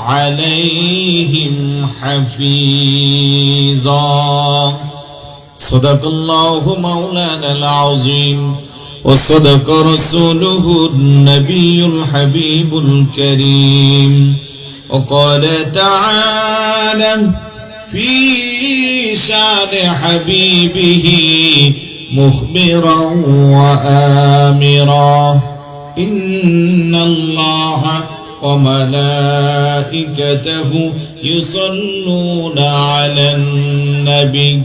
عليهم حفيظا صدق الله مولانا العظيم وصدق رسوله النبي الحبيب الكريم وقال تعالى في شان حبيبه مخبرا وآمرا إن الله وملائكته يصلون على النبي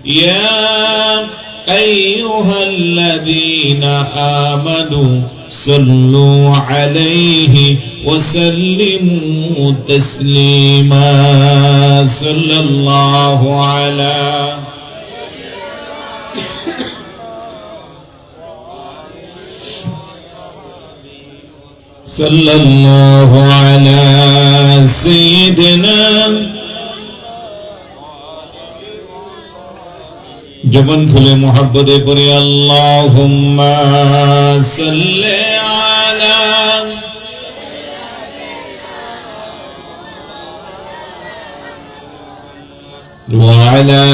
يا أيها الذين آمنوا صلوا عليه وسلموا تسليما صلى الله على صلى الله على سيدنا जबन खुले मोहब्बत पढ़े अल्लाहुम्मा सल्ले अला व अला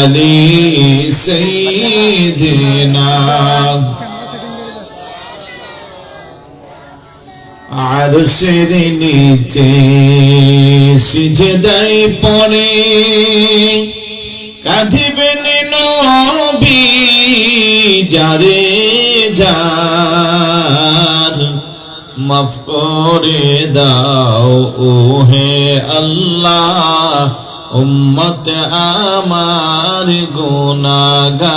आलि सय्यिदिना আরশের নিচে সিজদায় পড়ে কাঁদিবেন নবী যারে যার মাফ করে দাও ও হে আল্লাহ উম্মত আমার গুনাহগার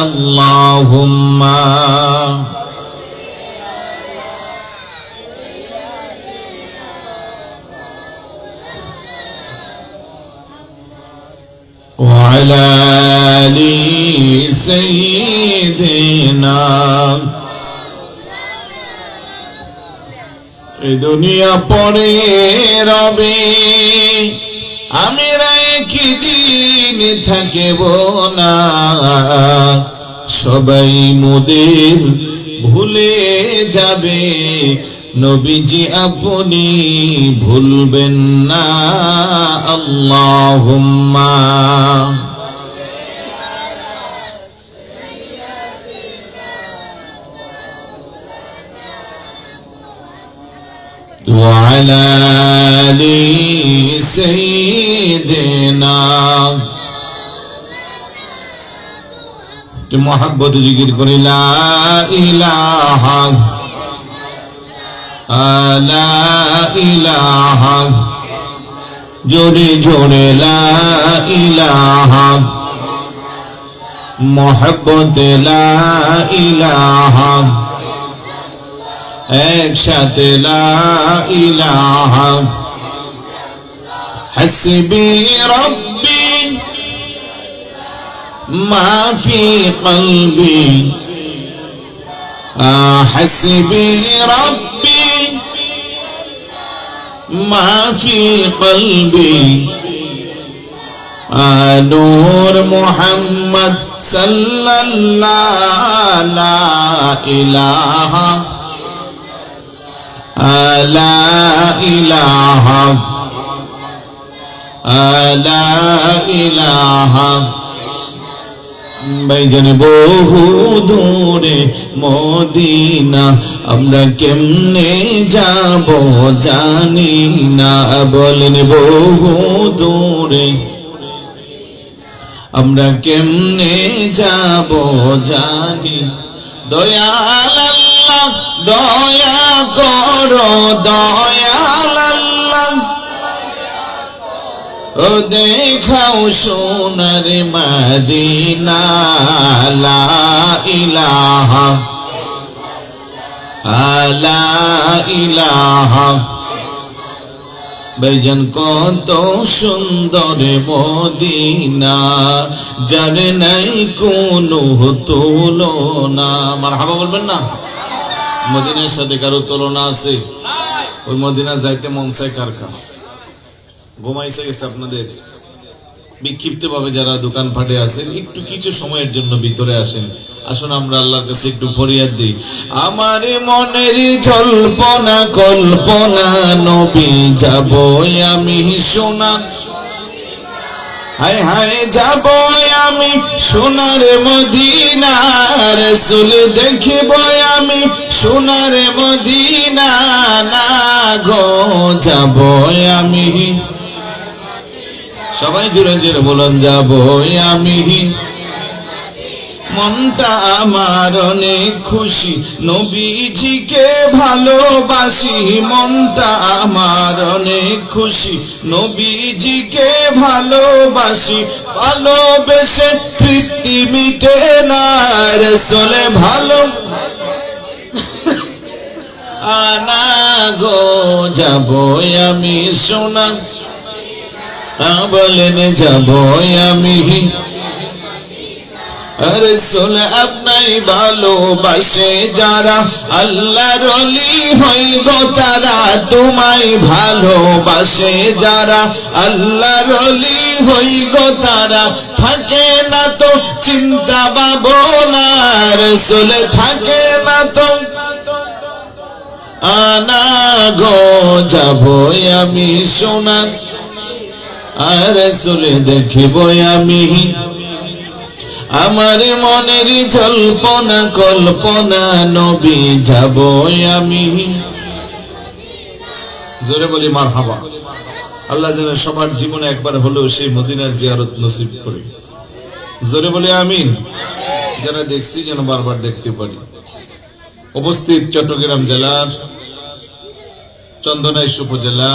আল্লাহুম্মা وعلى آل سيدنا এই দুনিয়া পরে রবে আমরা একদিন থাকিব না সবাই মোদের ভুলে যাবে নবীজি আপনি ভুলবেন না আল্লাহুম্মা ওয়া আলা আলি সাইয়্যিদিনা তো মোহাব্বত জিকির করে লা ইলাহা লা ইলাহা জোরে জোরে লা ইলাহা মোহব্বত লা ইলাহা একসাথে লা ইলাহা হাসবি রব্বি মা ফি কলবি حسبي ربي ما في قلبي نور محمد صلى الله لا إله لا إله لا إله ভাইজান বহু দূরে মদিনা আমরা কেমনে যাব জানি না বলেন বহু দূরে আমরা কেমনে যাব জানি দয়াল আল্লাহ দয়া করো দয়াল আল্লাহ ও দেখাও সোনার মদিনা লা ইলাহা লা ইলাহা ভাইজান কত সুন্দর মদিনা যার নাই কোনো তুলনা মারহাবা বলবেন না মদিনার সাথে কারো তুলনা আছে ওই মদিনা যাইতে মন চায় কার কার ঘুমাইছে গেছে আপনাদের বিক্ষিপ্ত ভাবে যারা দোকান ফাটে আছেন একটু কিছু সময়ের জন্য ভিতরে আসেন। আসুন আমরা আল্লাহর কাছে একটু ফরিয়াদ দিই। আমার মনের জল্পনা কল্পনা নবী যাব আমি সোনা, হায় হায় যাব আমি সোনার মদিনা, রাসূল দেখিব আমি সোনার মদিনা, না গো যাব আমি। সবাই জোরে জোরে বলুন, যাব আমি। মনটা আমার অনেক খুশি, নবীজিকে ভালোবাসি, মনটা আমার অনেক খুশি, নবীজিকে ভালোবাসি, ভালোবেসে তৃপ্তি মিটে না, রাসূলে ভালো আনা গো যাব আমি সোনা, বলেন যাব আমি। রাসূল আপনাই ভালোবাসে যারা, আল্লাহর ওলি হই গো তারা, তোমায় ভালোবাসে যারা, আল্লাহর ওলি হই গো তারা, থাকে না তো চিন্তা ভাবনা, রাসূল থাকে না তো আনা গো যাব আমি সোনা, রাসূল দেখিব আমি। আমার মনের জল্পনা কল্পনা নবী যাব আমি। জোরে বলি মারহাবা। আল্লাহ যেন সবার জীবনে একবার হলেও সেই মদিনার জিয়ারত নসিব করে। জোরে বলি আমিন। যারা দেখছি যেন বারবার দেখতে পারি। উপস্থিত চট্টগ্রাম জেলার চন্দনাইশ উপজেলা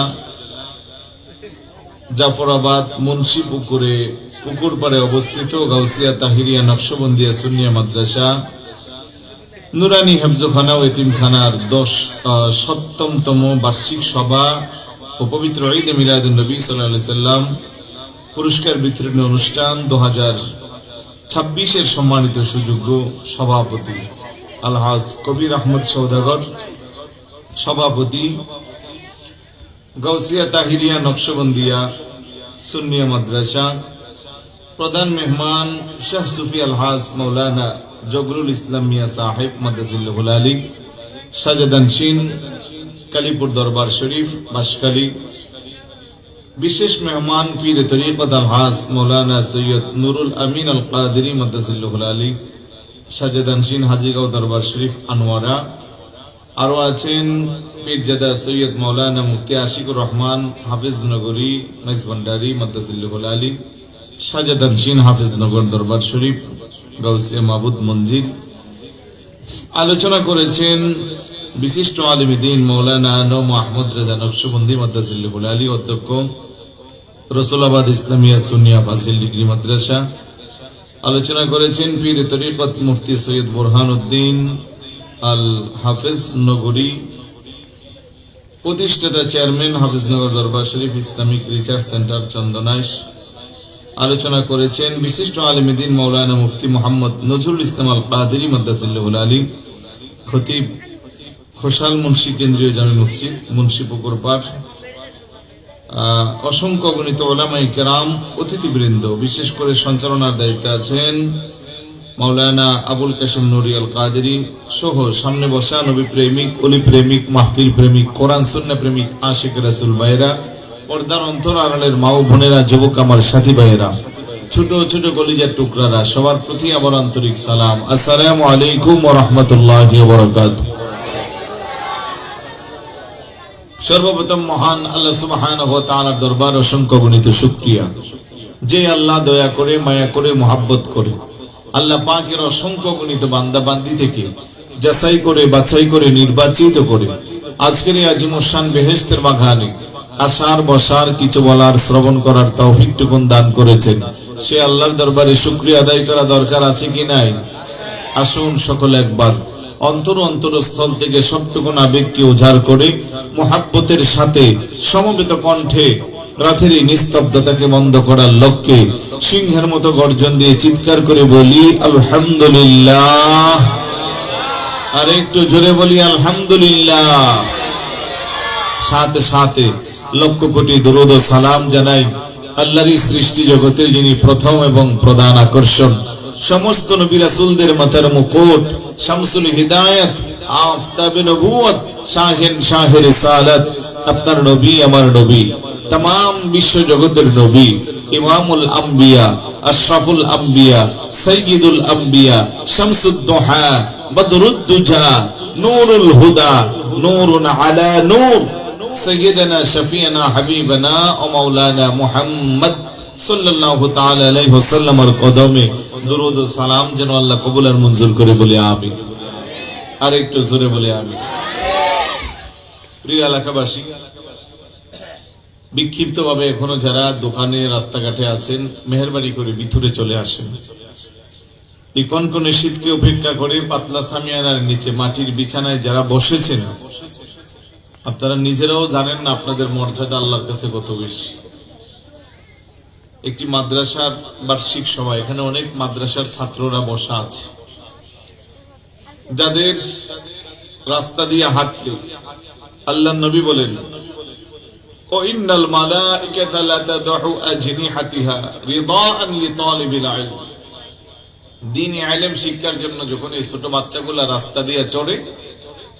জাফরাবাদ মুন্সিপুকুরে পুকুর পাড়ে অবস্থিত গাউসিয়া তাহিরিয়া নকশবন্দিয়া সুন্নিয়া মাদ্রাসা নুরানি হেফজখানা ও এতিমখানার ৭০তম বার্ষিক সভা ও পবিত্র ঈদ মিলাদুন নবী সাল্লাল্লাহু আলাইহি সাল্লাম পুরস্কার বিতরণী অনুষ্ঠান 2026 সম্মানিত সুযোগ্য সভাপতি আলহাজ কবির আহমদ সওদাগর, সভাপতি গাউসিয়া তাহিরিয়া নকশবন্দিয়া সুন্নিয়া মাদ্রাসা, প্রধান মেহমান শাহ সুফি আলহাজ মৌলানা জগরুল ইসলাম মিয়া সাহেব মাদ্রাসুল আলী, সাজাদানশীন কালীপুর দরবার শরীফ বাসকালী, বিশেষ মেহমান পীর তরিকত আলহাজ মৌলানা সৈয়দ নুরুল আমিন আল কাদেরী মাদ্রাসুল আলী, সাজাদানশীন হাজীগাঁও দরবার শরীফ আনোয়ারা। আরো আছেন পীরজাদা সৈয়দ মৌলানা মুফতি আশিকুর রহমান হাফিজ নগরী মেজবান্ডারি মাদ্রাসুল আলী, সাজাদানশীন হাফিজনগর দরবার শরীফ গাউসিয়া মাহবুদ মঞ্জিল। আলোচনা করেছেন বিশিষ্ট আলেম দ্বীন মৌলানা নওম আহমদ রেজা নকশবন্দি মাদ্রাসুল আলী, অধ্যক্ষ রসুলাবাদ ইসলামিয়া সুন্নিয়া ফাজিল ডিগ্রি মাদ্রাসা। আলোচনা করেছেন পীর তরিকত মুফতি সৈয়দ বুরহানুদ্দিন আল হাফিজ নগরী, প্রতিষ্ঠাতা চেয়ারম্যান হাফিজনগর দরবার শরীফ ইসলামিক রিসার্চ সেন্টার চন্দনাইশ। আলোচনা করেছেন বিশিষ্ট আলেম দ্বীন মৌলানা মুফতি মোহাম্মদ নজরুল ইসলাম আল কাদেরী মাদ্রাসুল আলী, খতিব খোসাল মুন্সি কেন্দ্রীয় জামে মসজিদ মুন্সিপুকুর পাড়। অসংখ্য গণিত ওলামায়ে কেরাম, অতিথিবৃন্দ, বিশেষ করে সঞ্চালনার দায়িত্বে আছেন মাওলানা আবুল কাসেম নুরি আল কাদেরী সহ সামনে বসা নবী প্রেমিক, অলি প্রেমিক, মাহফিল প্রেমিক, কোরআন সুন্নাহ প্রেমিক, আশিক রাসূল ভাইরা, পর্দার অন্তর আড়ালের মা ও বোনেরা, যুবক আমার সাথী ভাইয়েরা, ছোট ছোট কলিজার টুকরারা, সবার প্রতি আমার আন্তরিক সালাম। আসসালামু আলাইকুম ওয়া রাহমাতুল্লাহি ওয়া বারাকাতুহু। সর্বপ্রথম মহান আল্লাহ সুবহানাহু ওয়া তাআলার দরবার অসংখ্য গণিত শুকরিয়া, যে আল্লাহ দয়া করে, মায়া করে, মোহাব্বত করে আল্লাহ পাকের অসংখ্য গণিত বান্দা বান্দি থেকে যাচাই করে, বাছাই করে, নির্বাচিত করে আজকের এই আজিমুশান বেহেশতের বাগানে আসার, বসার, কিছু বলার, শ্রবণ করার তৌফিকটুকুন দান করেছেন। সে আল্লাহর দরবারে শুকরিয়া আদায় করা দরকার আছে কি নাই? আসুন সকলে একবার অন্তরস্থল থেকে সবটুকুন আবেগকে উজাড় করে মুহাব্বতের সাথে সমবেত কণ্ঠে রাতের এই নিস্তব্ধতাকে বন্ধ করার লক্ষ্যে সিংহের মতো গর্জন দিয়ে চিৎকার করে বলি আলহামদুলিল্লাহ। আর একটু জোরে বলি আলহামদুলিল্লাহ। সাথে সাথে লক্ষ কোটি দরুদ ও সালাম জানাই আল্লাহরই সৃষ্টি জগতের যিনি প্রথম এবং প্রধান আকর্ষণ, সমস্ত নবী রাসূলদের মাথার মুকুট, শামসুল হিদায়াত, আফতাবে নবুয়ত, শাহেন শাহে রিসালাত, আপনার নবী আমার নবী, तमाम বিশ্ব জগতের নবী, ইমামুল আম্বিয়া, আশরাফুল আম্বিয়া, সাইয়্যিদুল আম্বিয়া, শামসুদ দুহা, বদরুদ দুজা, নূরুল হুদা, নূরুন আলা নূর, সাইয়্যিদানা শফিয়ানা হাবিবানা ও মাওলানা মুহাম্মদ সাল্লাল্লাহু তাআলা আলাইহি ওয়াসাল্লামের কদমে দরুদ ও সালাম যেন আল্লাহ কবুল আর মঞ্জুর করে বলি আমিন। আর একটু জোরে বলি আমিন। প্রিয় এলাকাবাসী, বিক্ষিপ্ত ভাবে এখনো যারা দোকানে রাস্তাঘাটে আছেন, মেহেরবানি করে ভিতরে চলে আসেন। এই কনকনে শীতকে উপেক্ষা করে পাতলা সামিয়ানার নিচে মাটির বিছানায় যারা বসেছেন, আপনারা নিজেরাও জানেন না আপনাদের মর্যাদা আল্লাহর কাছে কত বেশি। একটি মাদ্রাসার বার্ষিক সভা, এখানে অনেক মাদ্রাসার ছাত্ররা বসা আছে, যাদের রাস্তা দিয়ে হাঁটলে আল্লাহর নবী বলেন, ও ইন্নাল মালাইকাতা লা তাদউ আজনিহাতিহা রিদাআন লিতালিবিল ইলম। দ্বীনি ইলম শিক্ষার জন্য যখন এই ছোট বাচ্চাগুলা রাস্তা দিয়ে চড়ে,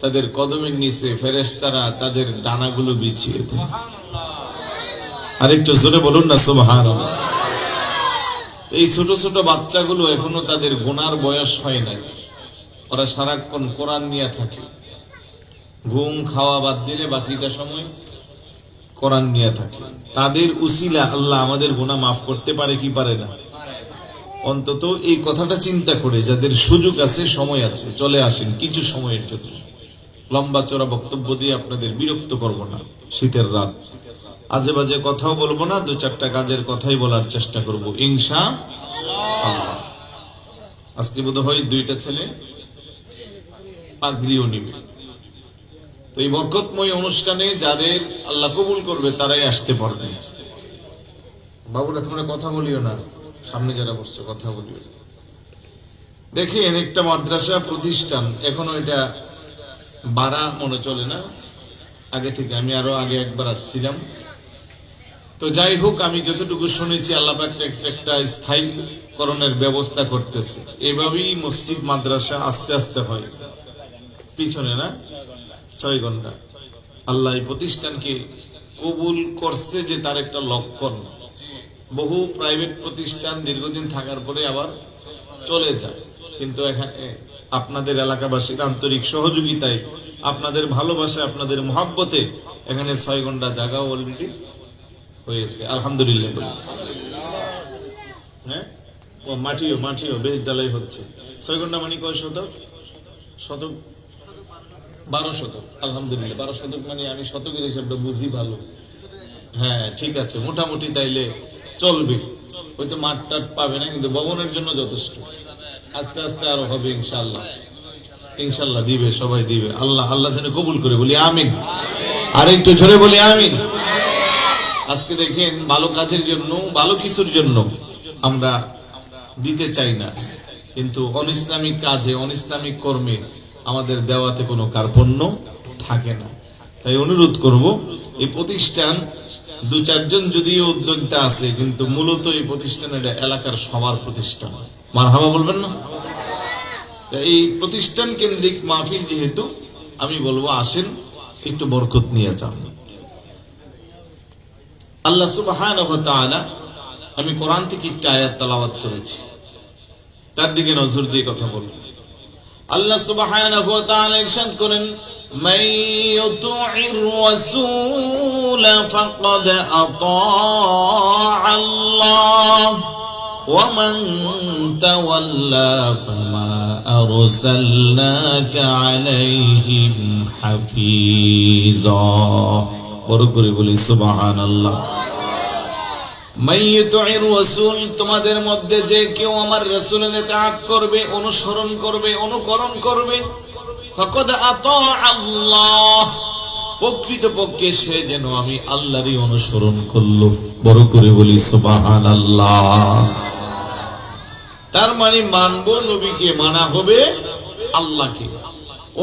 তাদের কদমের নিচে ফেরেশতারা তাদের ডানাগুলো বিছিয়ে দেয়। আরেকটু জোরে বলুন না সুবহানাল্লাহ। এই ছোট ছোট বাচ্চাগুলো এখনো তাদের গুনার বয়স হয় নাই, ওরা সারাক্ষণ কোরআন নিয়ে থাকে, ঘুম খাওয়া বাদ দিলে বাকিটা সময় কোরআন নিয়ে থাকে। তাদের উসিলা আল্লাহ আমাদের গুনাহ মাফ করতে পারে কি পারে না? অন্তত এই কথাটা চিন্তা করে যাদের সুযোগ আছে, সময় আছে, চলে আসেন কিছু সময়ের জন্য। লম্বা চড়া বক্তব্য দিয়ে আপনাদের বিরক্ত করব না, শীতের রাত, আজে বাজে কথাও বলবো না, দু চারটা কাজের কথাই বলার চেষ্টা করব ইনশাআল্লাহ। আজকে বোধহয় দুইটা ছেলে পাগড়িও নিবে। তো এই বরকতময় অনুষ্ঠানে যাদের আল্লাহ কবুল করবে তারাই আসতে পারবে। বাবুরা তোমরা কথা বলিও না, সামনে যারা বসছে কথা বলিও। দেখেন, একটা মাদ্রাসা প্রতিষ্ঠান, এখনো এটা বাড়া মনে চলে না, আগে থেকে আমি আরো আগে একবার আসছিলাম। তো যাই হোক, আমি যতটুকু শুনেছি আল্লাহ পাক একটা স্থায়ীকরণের ব্যবস্থা করতেছে। এভাবেই মসজিদ মাদ্রাসা আস্তে আস্তে হয়। পিছনে না 6 ঘন্টা আল্লাহ এই প্রতিষ্ঠানকে কবুল করছে যে তার একটা লক্ষণ। বহু প্রাইভেট প্রতিষ্ঠান দীর্ঘদিন থাকার পরে আবার চলে যায়, কিন্তু এখানে আপনাদের এলাকাবাসীর আন্তরিক সহযোগিতায়, আপনাদের ভালোবাসা, আপনাদের মহাব্বতে এখানে 6 ঘন্টা জায়গা অলরেডি হয়েছে, আলহামদুলিল্লাহ। হ্যাঁ, ও মাটিও বেশ ডালাই হচ্ছে। 6 ঘন্টা মানে কয় শতক? 12 শতক, আলহামদুলিল্লাহ। 12 শতক মানে আমি শতকের হিসাবটা বুঝি ভালো। হ্যাঁ ঠিক আছে, মোটামুটি তাইলে চলবে। হয়তো মাঠ টাট পাবে না, কিন্তু ভবনের জন্য যথেষ্ট। আস্তে আস্তে আরো হবে ইনশাআল্লাহ। ইনশাআল্লাহ দিবে, সবাই দিবে। আল্লাহ যেন কবুল করে, বলি আমিন। আর একটু জোরে বলি আমিন। আজকে দেখেন, ভালো কাজের জন্য, ভালো কিছুর জন্য আমরা দিতে চাই না, কিন্তু অনিসলামিক কাজে, অনিসলামিক কর্মে আমাদের দেওয়াতে কোনো কার্পণ্য থাকে না। তাই অনুরোধ করব, এই প্রতিষ্ঠান 2-4 জন যদিও উদ্যোক্তা আছে, কিন্তু মূলত এই প্রতিষ্ঠান এটা এলাকার সবার প্রতিষ্ঠান। মারহাবা বলবেন না? এই প্রতিষ্ঠান কেন্দ্রিক মাহফিল যেহেতু, আমি বলবো আসেন, একটু বরকত নিয়ে যান। আল্লাহ সুবহানাহু ওয়া তাআলা, আমি কোরআন থেকে একটা আয়াত তেলাওয়াত করেছি, তার দিকে নজর দিয়ে কথা বলবো। আল্লাহ সুবহানাহু ওয়া তাআলা ইরশাদ করেন, মান ইউতি'র রাসূল ফাকাদ আতা'a আল্লাহ ওয়া মান তাওয়াল্লা ফামা আরসালনাকা আলাইহিম হাফিজা। বড় করে বলি সুবহানাল্লাহ। মাইয়ুতি'র রাসূল, তোমাদের মধ্যে যে কেউ আমার রাসূলের ইতাআত করবে, অনুসরণ করবে, অনুকরণ করবে, ফাকাদ আতা'a আল্লাহ, প্রকৃতপক্ষে সে যেন আমি আল্লাহরই অনুসরণ করলো। বড় করে বলি সুবহানাল্লাহ। তার মানে মানবো নবীকে, মানা হবে আল্লাহকে,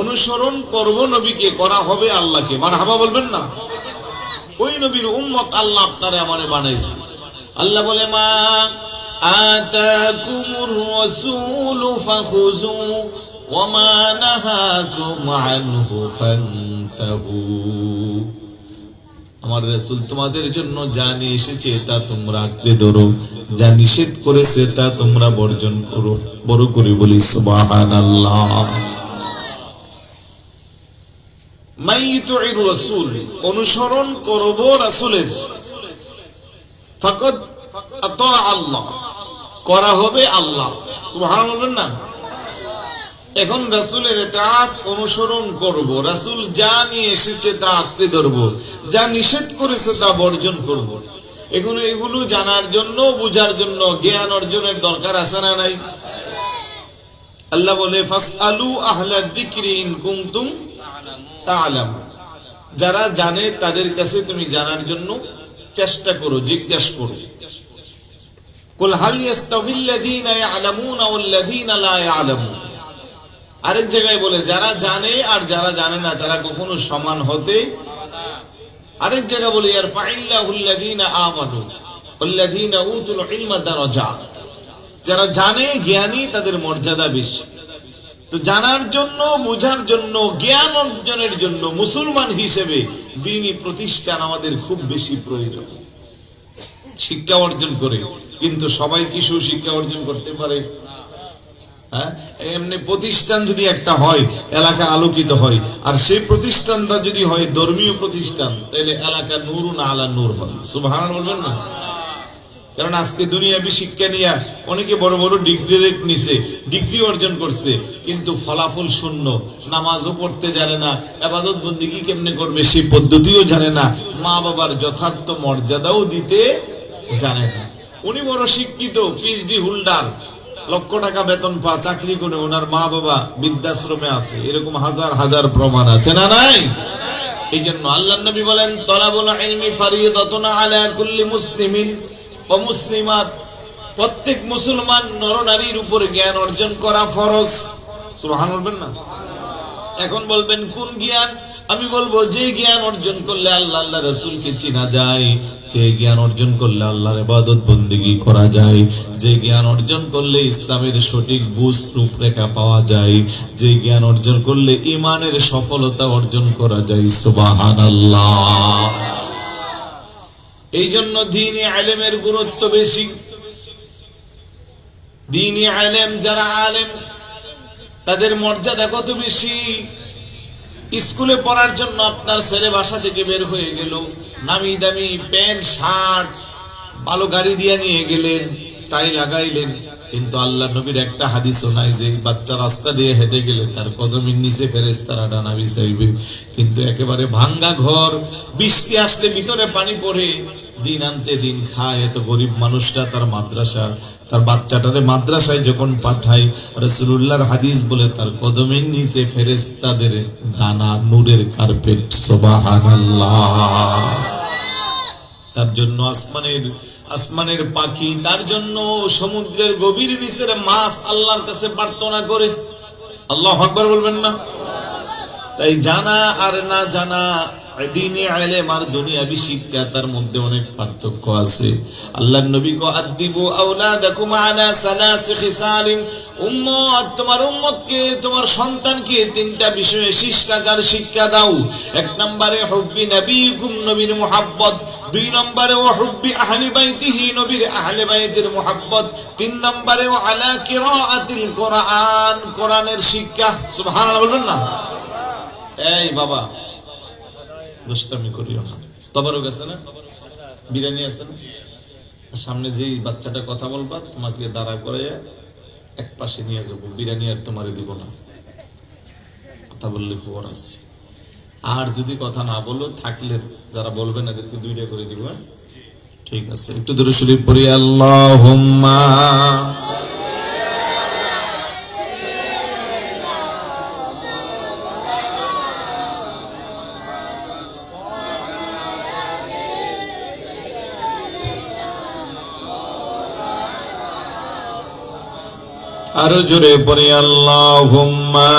অনুসরণ করব নবীকে, করা হবে আল্লাহকে। মারহাবা বলবেন না? ওই নবীর উম্মত আল্লাহ আপনারে আমারে বানাইছে। আল্লাহ বলে মা আতাকুমুর রাসূলু ফাখুযু ওয়া মা নাহাকুম আনহু ফান্তাহু। আমার রাসূল তোমাদের জন্য যা নিয়ে এসেছে তা তোমরা আঁকড়ে ধরো, যা নিষেধ করেছে তা তোমরা বর্জন করো। বড় করে বলি সুবহানাল্লাহ। মাইয়ুতির রাসূল, অনুসরণ করব রাসূলের, ফাকাদ আতা আল্লাহ, করা হবে আল্লাহ। সুবহানাল্লাহ না। এখন রাসূলের ইতাআত অনুসরণ করব, রাসূল যা নিয়ে এসেছে তা আঁকড়ে ধরব, যা নিষেধ করেছে তা বর্জন করব। এখন এগুলো জানার জন্য, বুঝার জন্য জ্ঞান অর্জনের দরকার আছে না নাই? আল্লাহ বলে ফাসআলু আহলা যিকরি ইন কুনতুম তা'লামুন, যারা জানে তাদের কাছে তুমি জানার জন্য চেষ্টা করো, জিজ্ঞাসা করো। কুল হাল ইয়াস্তাবিল্লাযীনা ইয়া'লামুনা ওয়াল্লাযীনা লা ইয়া'লামুন। আরেক জায়গায় বলে যারা জানে আর যারা জানে না তারা কখনো সমান হতে। আরেক জায়গা বলে ইয়ারফাইল্লাহুল্লাযীনা আমানু ওয়াল্লাযীনা উতুল ইলমা দারাজাত, যারা জানে জ্ঞানী তাদের মর্যাদা বেশি। তো জানার জন্য, বুঝার জন্য, জ্ঞান অর্জনের জন্য মুসলমান হিসেবে দ্বীনি প্রতিষ্ঠান আমাদের খুব বেশি প্রয়োজন। শিক্ষা অর্জন করে, কিন্তু সবাই কি সুশিক্ষা অর্জন করতে পারে? হ্যাঁ, এমনি প্রতিষ্ঠান যদি একটা হয় এলাকা আলোকিত হয়, আর সেই প্রতিষ্ঠানটা যদি হয় ধর্মীয় প্রতিষ্ঠান, তাহলে এলাকা নূরুন আলা নূর হয়। সুবহানাল্লাহ বলবেন না? কারণ আজকে দুনিয়াবি শিক্ষা নিয়ে অনেকে বড় বড় ডিগ্রি নিছে, ডিগ্রি অর্জন করছে, কিন্তু ফলাফল শূন্য। নামাজও পড়তে জানে না, ইবাদত বন্দেগী কেমনে করবে সেই পদ্ধতিও জানে না, মা বাবার যথার্থ মর্যাদাও দিতে জানে না। উনি বড় শিক্ষিত, পিএইচডি হোল্ডার, লক্ষ টাকা বেতন পা, চাকরি করে, ওনার মা বাবা বৃদ্ধাশ্রমে আছে। এরকম হাজার হাজার প্রমাণ আছে না নাই? এই জন্য আল্লাহর নবী বলেন তলাবুল ইলমি ফারিদাতুন আলা কুল্লি মুসলিমিন ওয়া মুসলিমাত, প্রত্যেক মুসলমান নরনারীর উপর জ্ঞান অর্জন করা ফরজ। সুবহানাল্লাহ বলবেন না? এখন বলবেন কোন জ্ঞান? আমি বলবো যে জ্ঞান অর্জন করলে আল্লাহ আল্লাহ রাসূলকে চেনা যায়, যে জ্ঞান অর্জন করলে আল্লাহর ইবাদত বন্দেগী করা যায়, যে জ্ঞান অর্জন করলে ইসলামের সঠিক বুঝ রূপরেখা পাওয়া যায়, যে জ্ঞান অর্জন করলে ঈমানের সফলতা অর্জন করা যায়। সুবহানাল্লাহ। এই জন্য দ্বীনি ইলমের গুরুত্ব বেশি। দ্বীনি ইলম যারা আলেম তাদের মর্যাদা কত বেশি। স্কুলে পড়ার জন্য আপনার ছেলে বাসা থেকে বের হয়ে গেল, নামি দামি প্যান্ট শার্ট ভালো গাড়ি দিয়ে নিয়ে গেলেন, টাই লাগাইলেন, কিন্তু আল্লাহ নবীর একটা হাদিসও নাই যে বাচ্চা রাস্তা দিয়ে হেঁটে গেলে তার কদমের নিচে ফেরেশতারা ডানা বিছাইবে। কিন্তু একেবারে ভাঙ্গা ঘর, বৃষ্টি আসলে ভিতরে পানি পড়ে, দিন আনতে দিন খায় এত গরিব মানুষটা, তার মাদ্রাসা, তার বাচ্চাটারে মাদ্রাসায় যখন পাঠায়, রাসূলুল্লাহর হাদিস বলে তার কদমের নিচে ফেরেশতাদের ডানা নূরের কার্পেট। সুবহানাল্লাহ। তার জন্য আসমানের পাখি, তার জন্য সমুদ্রের গভীর নিচের মাছ আল্লাহর কাছে প্রার্থনা করে। আল্লাহু আকবার বলবেন না? তাই জানা আর না জানা, দ্বীনি ইলম আর দুনিয়াবি শিক্ষা, তার মধ্যে অনেক পার্থক্য আছে। আল্লাহর নবী কো আদিবু আওলাদাকুম আলা সালাসি খিসালিন, উম্মত তোমার উম্মতকে, তোমার সন্তানকে তিনটা বিষয়ে শিষ্টাচার শিক্ষা দাও। এক নম্বরে হুব্বি নবীকুম, নবীর মুহাব্বত। দুই নম্বরে ওয়া হুব্বি আহলি বাইতিহি, নবীর আহলে বাইতের মুহাব্বত। তিন নম্বরে ওয়া আলা কিরাআতিল কোরআন, কোরআনের শিক্ষা। সুবহানাল্লাহ বলবেন না? এই বাবা দুষ্টামি করিও না। তবারক আছে না? বিরিয়ানি আছে না? সামনে যেই বাচ্চাটা কথা বলবা তোমাকে দাঁড়া করে এক পাশে নিয়ে যাবো, বিরিয়ানি আর তোমারে দিব না। কথা বললে খবর আছে। আর যদি কথা না বলো, থাকলে যারা বলবেন এদেরকে দুইটা করে দিব। ঠিক আছে, একটু দরুদ শরীফ পড়ি। আল্লাহুম্মা আরো জোরে পড়ি আল্লাহুম্মা।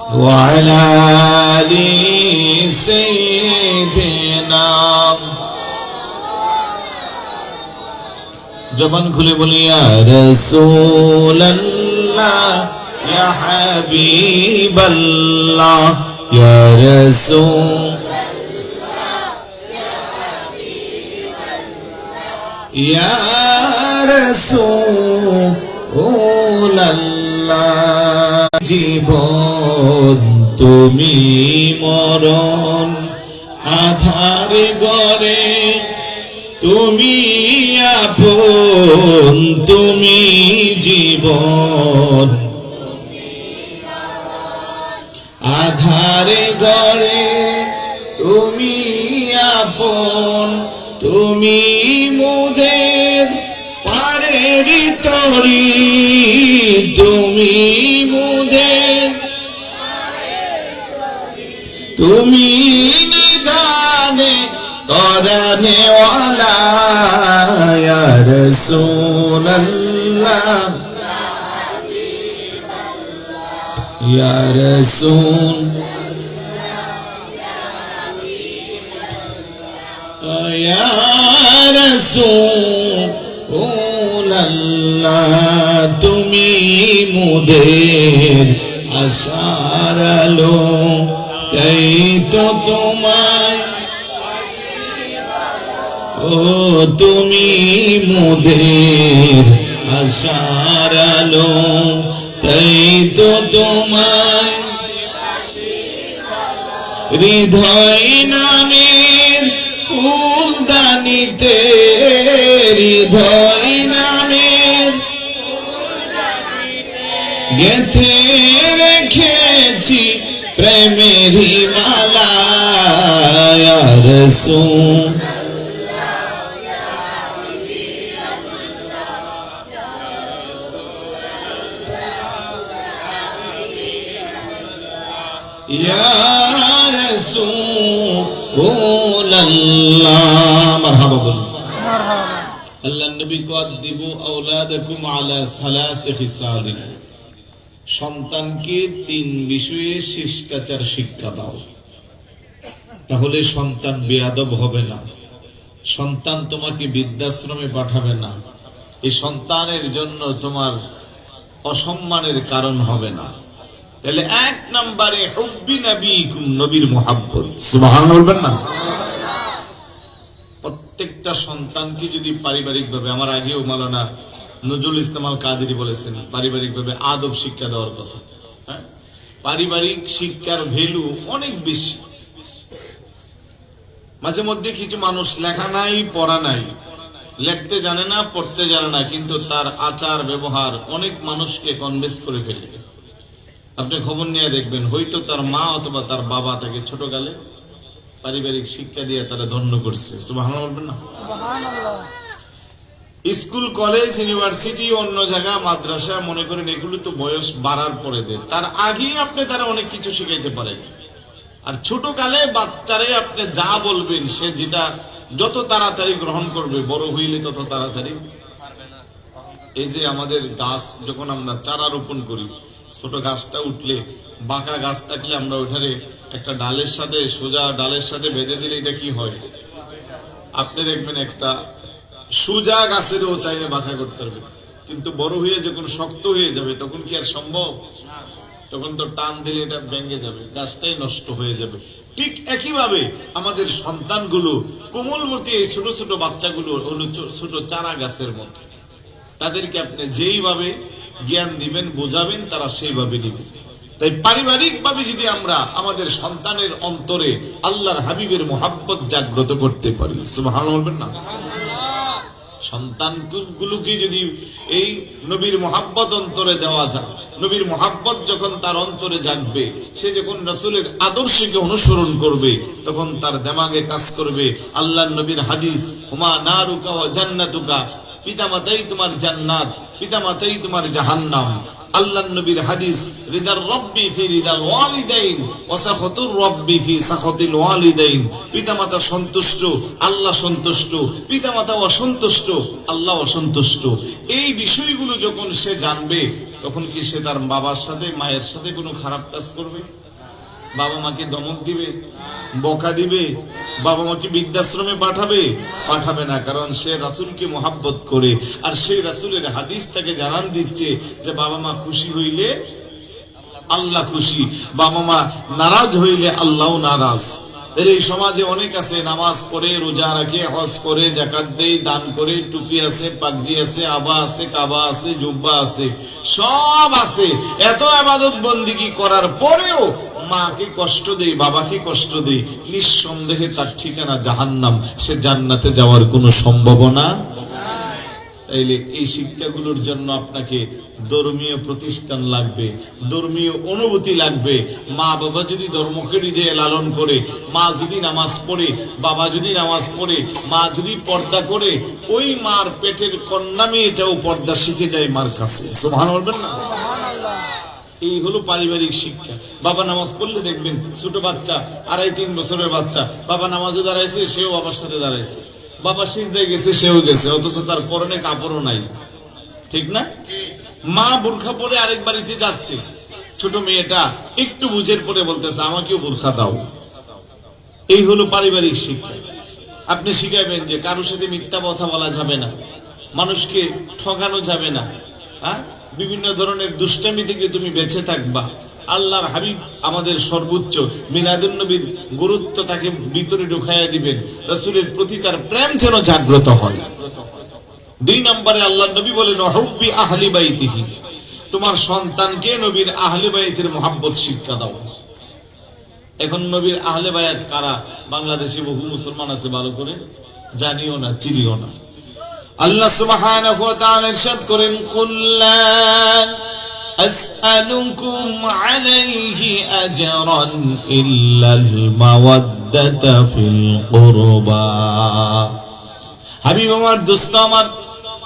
وعلى آل سيدنا জবান খুলে বলি ইয়া রাসূলুল্লাহ ইয়া হাবিবাল্লাহ ইয়া রাসূল ইয়া রাসূলুল্লাহ জীবন তুমি মরণ আধার গরে তুমি আপন তুমি জীবন আধারে গড়ে তুমি আপন তুমি মুদের পারের তরি তুমি মুদের তুমি নিদানে তরানে ওয়ালা ইয়া রাসূলুল্লাহ ইয়া রাসূল ইয়া রাসূলুল্লাহ তুমি মুদের আশার আলো তাই তো তোমায় ও তুমি মুদের আশার আলো তাই তো তোমায় হৃদয় নামের ফুলদানিতে হৃদয় নামের গেঁথে রেখেছি প্রেমেরই মালা ইয়া রাসূল ইয়া রাসূলুল্লাহ মারহাবা বলুন আল্লাহর নবী কো আদিবু আওলাদাকুম আলা সালাসি খিসালিন সন্তানকে তিন বিষয়ে শিষ্টাচার শিক্ষা দাও তাহলে সন্তান বেয়াদব হবে না সন্তান তোমাকে বৃদ্ধাশ্রমে পাঠাবে না এই সন্তানের জন্য তোমার অসম্মানের কারণ হবে না তাহলে এক নম্বরে হুব্বি নবীকুম নবীর মুহাব্বত সুবহানাল্লাহ বলবেন না প্রত্যেকটা সন্তানকে যদি পারিবারিকভাবে আমার আগেও মাওলানা নজরুল ইসলাম আল কাদেরী বলেছেন পারিবারিকভাবে আদব শিক্ষা দেওয়ার কথা হ্যাঁ পারিবারিক শিক্ষার ভ্যালু অনেক বেশি মাঝে মধ্যে কিছু মানুষ লেখা নাই পড়া নাই লিখতে জানে না পড়তে জানে না কিন্তু তার আচার ব্যবহার অনেক মানুষকে কনভিন্স করে ফেলে আপনি খবর নিয়ে দেখবেন হয়তো তার মা অথবা তার বাবা তাকে ছোটকালে পারিবারিক শিক্ষা দিয়ে তারা ধন্য করছে সুবহানাল্লাহ বলবেন না সুবহানাল্লাহ স্কুল কলেজ ইউনিভার্সিটি অন্য জায়গা মাদ্রাসা মনে করেন এগুলো তো বয়স বাড়ার পরে দেন তার আগেই আপনি তারা অনেক কিছু শিখাইতে পারেন আর ছোট কালে বাচ্চারে আপনি যা বলবেন সে যেটা যত তাড়াতাড়ি গ্রহণ করবে বড় হইলে তত তাড়াতাড়ি এই যে আমাদের গাছ যখন আমরা চারা রোপণ করি ছোট গাছটা উঠলে বাঁকা গাছ থাকলে আমরা ওখানে একটা ডালের সাথে সোজা ডালের সাথে বেঁধে দিলে এটা কি হয় আপনি দেখবেন একটা সোজা গাছেরও চাইলে বাঁকা করতে পারবে কিন্তু বড় হয়ে যখন শক্ত হয়ে যাবে তখন কি আর সম্ভব তখন তো টান দিলে এটা ভেঙে যাবে গাছটাই নষ্ট হয়ে যাবে ঠিক একইভাবে আমাদের সন্তানগুলো কোমলবতী এই ছোট ছোট বাচ্চাগুলো হলো ছোট চারা গাছের মতো তাদেরকে আপনি যেইভাবে জ্ঞান দিবেন বোঝাবেন তারা সেইভাবে নিবে তাই পারিবারিক ভাবে যদি আমরা আমাদের সন্তানের অন্তরে আল্লাহর হাবিবের মোহাব্বত জাগ্রত করতে পারি সুবহানাল্লাহ বলবেন না সন্তানগুলোকে যদি এই নবীর মোহাব্বত অন্তরে দেওয়া যায় নবীর মোহাব্বত যখন তার অন্তরে জাগবে সে যখন রাসূলের আদর্শকে অনুসরণ করবে তখন তার দিমাগে কাজ করবে আল্লাহর নবীর হাদিস হুমা নারুকা ওয়া জান্নাতুকা পিতামাতাই তোমার জান্নাত পিতামাতাই তোমার জাহান্নাম আল্লাহর নবীর হাদিস, রিদার রব্বি ফি রিদাল ওয়ালিদাইন ওয়া সাখাতুর রব্বি ফি সাখাতিল ওয়ালিদাইন। পিতামাতা সন্তুষ্ট, আল্লাহ সন্তুষ্ট, পিতামাতা অসন্তুষ্ট, আল্লাহ অসন্তুষ্ট। এই বিষয়গুলো যখন সে জানবে, তখন কি সে তার বাবার সাথে মায়ের সাথে কোনো খারাপ কাজ করবে? বাবা মাকে ধমক দিবে, বকা দিবে, বাবা মাকে বৃদ্ধাশ্রমে পাঠাবে না। কারণ সে রাসূলকে মহাব্বত করে, আর সেই রাসূলের হাদিস তাকে জানান দিচ্ছে যে বাবা মা খুশি হইলে আল্লাহ খুশি, বাবা মা নারাজ হইলে আল্লাহও নারাজ। এই সমাজে অনেক আছে, নামাজ পড়ে, রোজা রাখে, হজ করে, যাকাত দেয়, দান করে, টুপি আছে, পাগড়ি আছে, আবা আছে, কাবা আছে, জুব্বা আছে, সব আছে। এত ইবাদত বন্দেগী করার পরেও মাকে কষ্ট দেই, বাবাকে কষ্ট দেই, নিঃসন্দেহে তার ঠিকানা জাহান্নাম। সে জান্নাতে যাওয়ার কোনো সম্ভাবনা। তাইলে এই শিক্ষাগুলোর জন্য আপনাকে ধর্মীয় প্রতিষ্ঠান লাগবে, ধর্মীয় অনুভূতি লাগবে। মা বাবা যদি ধর্মকে হৃদয়ে লালন করে, মা যদি নামাজ পড়ে, বাবা যদি নামাজ পড়ে, মা যদি পর্দা করে, ওই মার পেটের কন্যা মেয়েটাও পর্দা শিখে যায় মার কাছে। সুবহানাল্লাহ বলবেন না? এই হলো পারিবারিক শিক্ষা। বাবা নামাজ পড়লে দেখবেন ছোট বাচ্চা, 2.5-3 বছরের বাচ্চা, বাবা নামাজে দাঁড়াইছে, সেও বাবার সাথে দাঁড়াইছে, বাবা সিজদায় গেছে, সেও গেছে, অথচ তার পরনে কাপড়ও নাই। ঠিক না? মা বোরখা পরে আরেক বাড়িতে যাচ্ছে, ছোট মেয়েটা একটু বুঝের পরে বলতেছে আমাকেও বোরখা দাও। এই হলো পারিবারিক শিক্ষা। আপনি শিখাবেন যে কারোর সাথে মিথ্যা কথা বলা যাবে না, মানুষকে ঠকানো যাবে না, হ্যাঁ, বিভিন্ন ধরনের দুষ্টামি থেকে তুমি বেঁচে থাকবা। আল্লাহর হাবিব আমাদের সর্বোচ্চ, মিলাদুন নবীর গুরুত্ব তাকে ভিতরে ঢুকাইয়া দিবেন, রাসূলের প্রতি তার প্রেম যেন জাগ্রত হয়। 2 নম্বরে আল্লাহর নবী বলেন হুব্বি আহলি বাইতিহি, তোমার সন্তানকে নবীর আহলে বাইতের মহব্বত শিক্ষা দাও। এখন নবীর আহলে বায়াত কারা? বাংলাদেশে বহু মুসলমান আছে, ভালো করে জানিও না, চিনিও না। আল্লাহ সুবহানাহু ওয়া তাআলা ইরশাদ করেন কুল লা আসআলুকুম আলাইহি আজরান ইল্লাল মাওয়াদ্দাতা ফিল কুরবা। হাবিব আমার, দোস্ত আমার,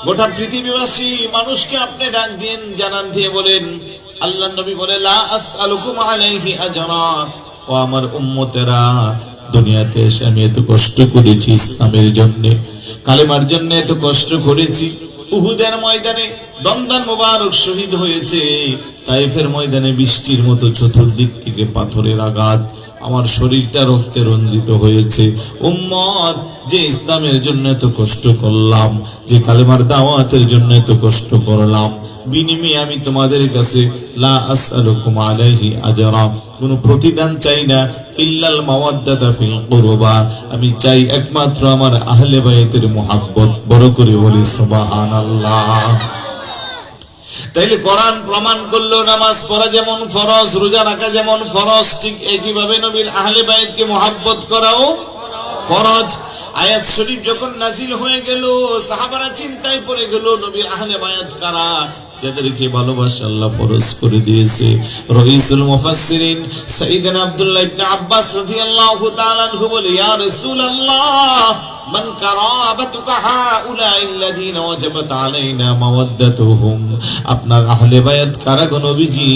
গোটা পৃথিবীবাসী মানুষকে আপনি ডাক দিন, জানান দিয়ে বলেন, আল্লাহর নবী বলে লা আসআলুকুম আলাইহি আজরা, ও আমার উম্মতেরা, দুনিয়াতে এসে আমি এত কষ্ট করেছি ইসলামের জন্য, কালেমার জন্য এত কষ্ট করেছি। উহুদের ময়দানে দমদান মোবারক শহীদ হয়েছে, তাইফের ময়দানে বৃষ্টির মতো চতুর্দিক থেকে পাথরের আঘাত, আমার শরীরটা রক্তে রঞ্জিত হয়েছে। উম্মত, যে ইসলামের জন্য এত কষ্ট করলাম, যে কালেমার দাওয়াতের জন্য এত কষ্ট করলাম, বিনিময়ে আমি তোমাদের কাছে লা আসআলুকুম আলাইহি আজরা, কোনো প্রতিদান চাই না, ইল্লাল মাওয়াদ্দাতা ফিল কুরবা, আমি চাই একমাত্র আমার আহলে বাইতের মুহাব্বত। বড় করে বলি সুবহানাল্লাহ। তাইলে কোরআন প্রমাণ করলো নামাজ পড়া যেমন ফরজ, রোজা রাখা যেমন ফরজ, ঠিক একইভাবে নবীর আহলে বাইতকে মুহাব্বত করাও ফরজ। আয়াত শরীফ যখন নাজিল হয়ে গেল, সাহাবারা চিন্তায় পড়ে গেল নবীর আহলে বায়াত কারা, যাদেরকে ভালোবাসা আল্লাহ ফরজ করে দিয়েছে। রাইসুল মুফাসসিরিন সাইয়েদনা আব্দুল্লাহ ইবনে আব্বাস রাদিয়াল্লাহু তাআলা আনহু বলে, ইয়া রাসূলুল্লাহ, মান কারাবাতুকা হাউলাইল্লাযিনা ওয়াজাবাত আলাইনা মাওয়াদ্দাতুহুম, আপনার আহলে বায়াত কারা গো নবীজি,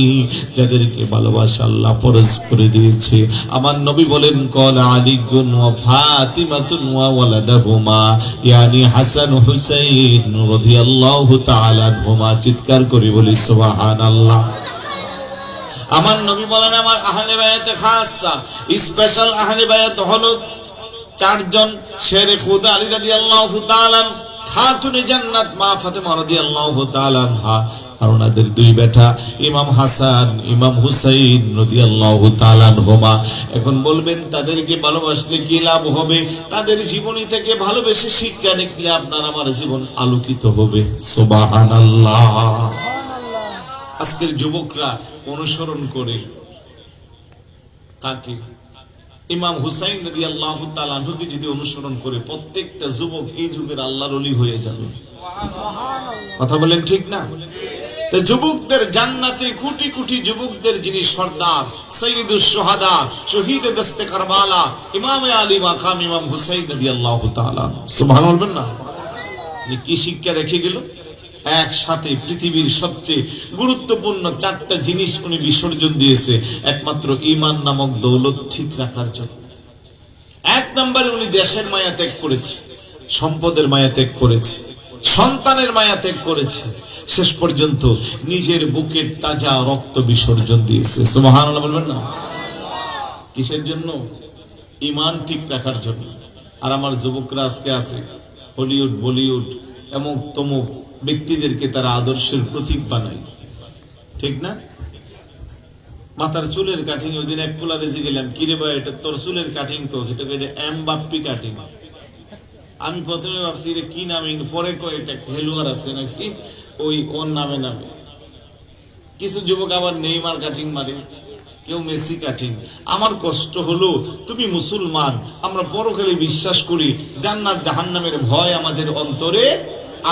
যাদেরকে ভালোবাসা আল্লাহ ফরজ করে দিয়েছে। আমার নবী বলেন, ক্বালা আলীগুন ওয়া ফাতিমাতুন ওয়া ওয়ালাদাহুমা, ইয়ানি হাসান হুসাইন রাদিয়াল্লাহু তাআলা আনহুমা। চিৎকার করে বলি সুবহানাল্লাহ। আমার নবী বলেন, আমার আহলে বায়াতে খাসা, স্পেশাল আহলে বায়াত হলো 4 জন। শেরে খুদা আলী রাদিয়াল্লাহু তাআলা, খাতুনে জান্নাত মা ফাতেমা রাদিয়াল্লাহু তাআলা আনহা, আর ওনাদের 2 বেটা ইমাম হাসান, ইমাম হুসাইন রাদিয়াল্লাহু তাআলা আনহুমা। এখন বলবেন তাদেরকে ভালোবাসলে কি লাভ হবে? তাদের জীবনী থেকে ভালোবেসে শিক্ষা নিলে আপনার আমার জীবন আলোকিত হবে। সুবহানাল্লাহ। আজকের যুবকরা অনুসরণ করে কাকে? ইমাম হুসাইন রাদিয়াল্লাহু তাআলা আনহুকে যদি অনুসরণ করে, প্রত্যেকটা যুবক এই যুগের আল্লাহর ওলি হয়ে যাবে। কথা বলেন ঠিক না? তো যুবকদের জান্নাতে কোটি কোটি যুবকদের যিনি সর্দার, সাইয়্যিদুশ শুহাদা, শহীদে দস্তে কারবালা, ইমামে আলী মাকাম ইমাম হুসাইন রাদিয়াল্লাহু তাআলা। সুবহানাল্লাহ বলবেন না? কি শিক্ষা রেখে গেল? একসাথে পৃথিবীর সবচেয়ে গুরুত্বপূর্ণ 4টা জিনিস উনি বিসর্জন দিয়েছে একমাত্র ঈমান নামক দৌলত ঠিক রাখার জন্য। 1 নম্বরে উনি দেশের মায়া ত্যাগ করেছে, সম্পদের মায়া ত্যাগ করেছে, সন্তানের মায়া ত্যাগ করেছে, শেষ পর্যন্ত নিজের বুকের তাজা রক্ত বিসর্জন দিয়েছে। সুবহানাল্লাহ বলবেন না? কিসের জন্য? ঈমান ঠিক রাখার জন্য। আর আমার যুবকরা আজকে আছে হলিউড বলিউড এমন তমুক ব্যক্তিদেরকে তারা আদর্শের প্রতীক বানায়, ঠিক না? মাথার চুলের কাটিং, ওই দিন এক পোলারেজে গেলাম, কিরে ভাই এটা তোর চুলের কাটিং তো, এটা এমবাপ্পি কাটিং। আমি প্রথমে ভাবছি এটা কি নামে, পরে এটা খেলোয়াড় আছে নাকি ওই ওর নামে নামে। কিছু যুবক আবার নেইমার কাটিং মারে, কেউ মেসি কাটিং। আমার কষ্ট হলো তুমি মুসলমান, আমরা পরকালে বিশ্বাস করি, জান্নাত জাহান্নামের ভয় আমাদের অন্তরে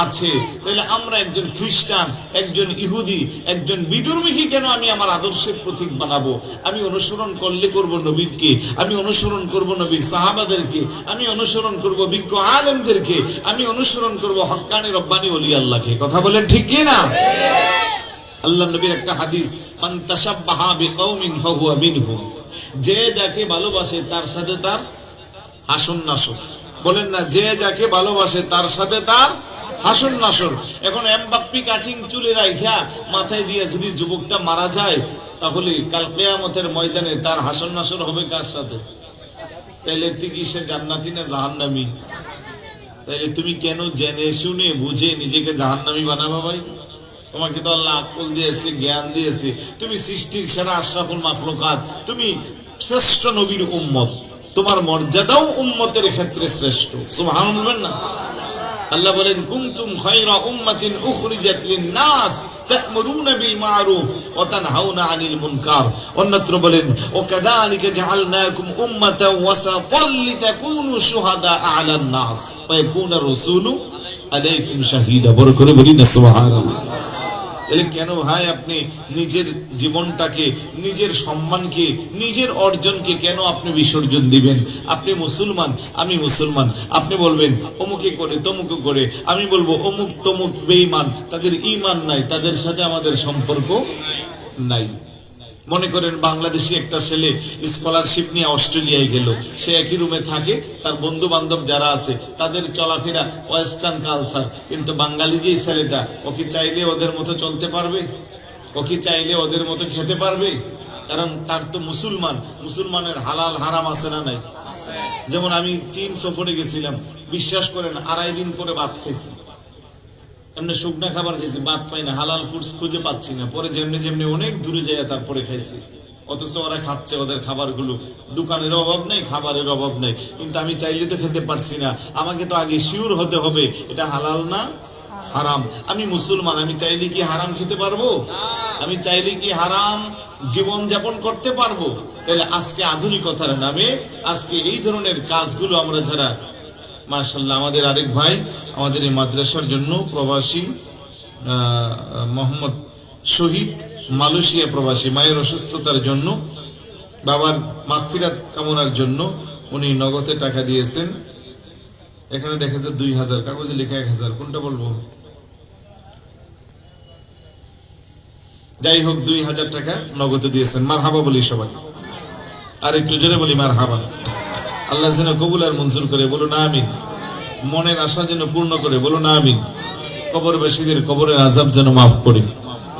আছে, তাহলে আমরা একজন খ্রিস্টান, একজন ইহুদি, একজন বিধর্মীকে কেন আমি আমার আদর্শের প্রতীক বানাবো? আমি অনুসরণ করলে করব নবীকে, আমি অনুসরণ করব নবীর সাহাবাদেরকে, আমি অনুসরণ করব বিজ্ঞ আলেমদেরকে, আমি অনুসরণ করব হক্কানি রব্বানি ওলি আল্লাহকে। কথা বলেন ঠিক কি না? আল্লাহ নবীর একটা হাদিস, মান তাশাব্বাহা বিকাউমিন ফাহুয়া মিনহুম, যে যাকে ভালোবাসে তার সাথে তার হাসন নাসর। বলেন না, যে যাকে ভালোবাসে তার সাথে তার হাসন নাসর। এখন এমবাপ্পি কাটিং চুলে রাইখা মাথায় দিয়ে যদি যুবকটা মারা যায়, তাহলে কাল কিয়ামতের ময়দানে তার হাসন নাসর হবে কার সাথে? তাইলে কি সে জান্নাতি না জাহান্নামী? তাইলে তুমি কেন জেনে শুনে বুঝে নিজেকে জাহান্নামী বানাবা ভাই? তোমাকে তো আল্লাহ আকল দিয়েছে, জ্ঞান দিয়েছে, তুমি সৃষ্টির সেরা আশরাফুল মাখলুকাত, তুমি শ্রেষ্ঠ নবীর উম্মত, তোমার মর্যাদাও উম্মতের ক্ষেত্রে শ্রেষ্ঠ। সুবহানাল্লাহ বলবেন না? আল্লাহ বলেন কুনতুম খায়রা উম্মাতিন উখরিজাত লিন-নাস তা'মুরুনা বিল মা'রুফ ওয়া তানহাউনা আনিল মুনকার। অন্যত্র বলেন ওয়াকাযালিকা জাআলনাকুম উম্মাতান ওয়াসাতান লিতাকুনু শুহাদা আলান নাস ওয়া ইয়াকুনা রাসূলু আলাইকুম শাহীদা। বড় করে বলি না সুবহানাল্লাহ। তাহলে কেন ভাই আপনি নিজের জীবনটাকে, নিজের সম্মানকে, নিজের অর্জনকে কেন আপনি বিসর্জন দিবেন? আপনি মুসলমান, আমি মুসলমান, আপনি বলবেন অমুকে করে তমুকে করে, আমি বলবো অমুক তমুক বেঈমান, তাদের ঈমান নাই, তাদের সাথে আমাদের সম্পর্ক নাই। মনে করেন বাংলাদেশি একটা ছেলে স্কলারশিপ নিয়ে অস্ট্রেলিয়ায় গেল, সে একই রুমে থাকে, তার বন্ধু বান্ধব যারা আছে তাদের চলাফেরা ওয়েস্টার্ন কালচার, কিন্তু বাঙালি যে ছেলেটা, ও কি চাইলে ওদের মতো চলতে পারবে? ও কি চাইলে ওদের মতো খেতে পারবে? কারণ তার তো মুসলমান, মুসলমানের হালাল হারাম আছে না নাই? যেমন আমি চীন সফরে গেছিলাম, বিশ্বাস করেন 2.5 দিন করে ভাত খাইছি, এমনি শুকনা খাবার খাইছি, ভাত পাই না, হালাল ফুডস খুঁজে পাচ্ছি না। পরে যেমনি যেমনি অনেক দূরে যাই তারপরে খাইছি, অথচ ওরা খাচ্ছে ওদের খাবারগুলো, দোকানের অভাব নেই, খাবারের অভাব নেই, কিন্তু আমি চাইলে তো খেতে পারছি না। আমাকে তো আগে শিওর হতে হবে এটা হালাল না হারাম। আমি মুসলমান, আমি চাইলে কি হারাম খেতে পারবো? আমি চাইলে কি হারাম জীবন যাপন করতে পারবো? তাহলে আজকে আধুনিকতার নামে আজকে এই ধরনের কাজগুলো আমরা যারা, মাশাআল্লাহ আমাদের আরেক ভাই আমাদের এই মাদ্রাসার জন্য প্রবাসী মোহাম্মদ শহীদ, মালয়েশিয়া প্রবাসী, মায়ের অসুস্থতার জন্য, বাবার মাগফিরাত কামনার জন্য উনি নগদে টাকা দিয়েছেন। এখানে দেখা যায় 2000, কাগজে লেখা 1000, কোনটা বলবো? যাই হোক 2000 টাকা নগদে দিয়েছেন। মারহাবা বলি সবাই, আর একটু জোরে বলি মারহাবা। আল্লাহ যেন কবুল আর মঞ্জুর করে, বলুন আমিন। মনের আশা যেন পূর্ণ করে, বলুন আমিন। কবরবাসীদের কবরের আযাব যেন মাফ করে,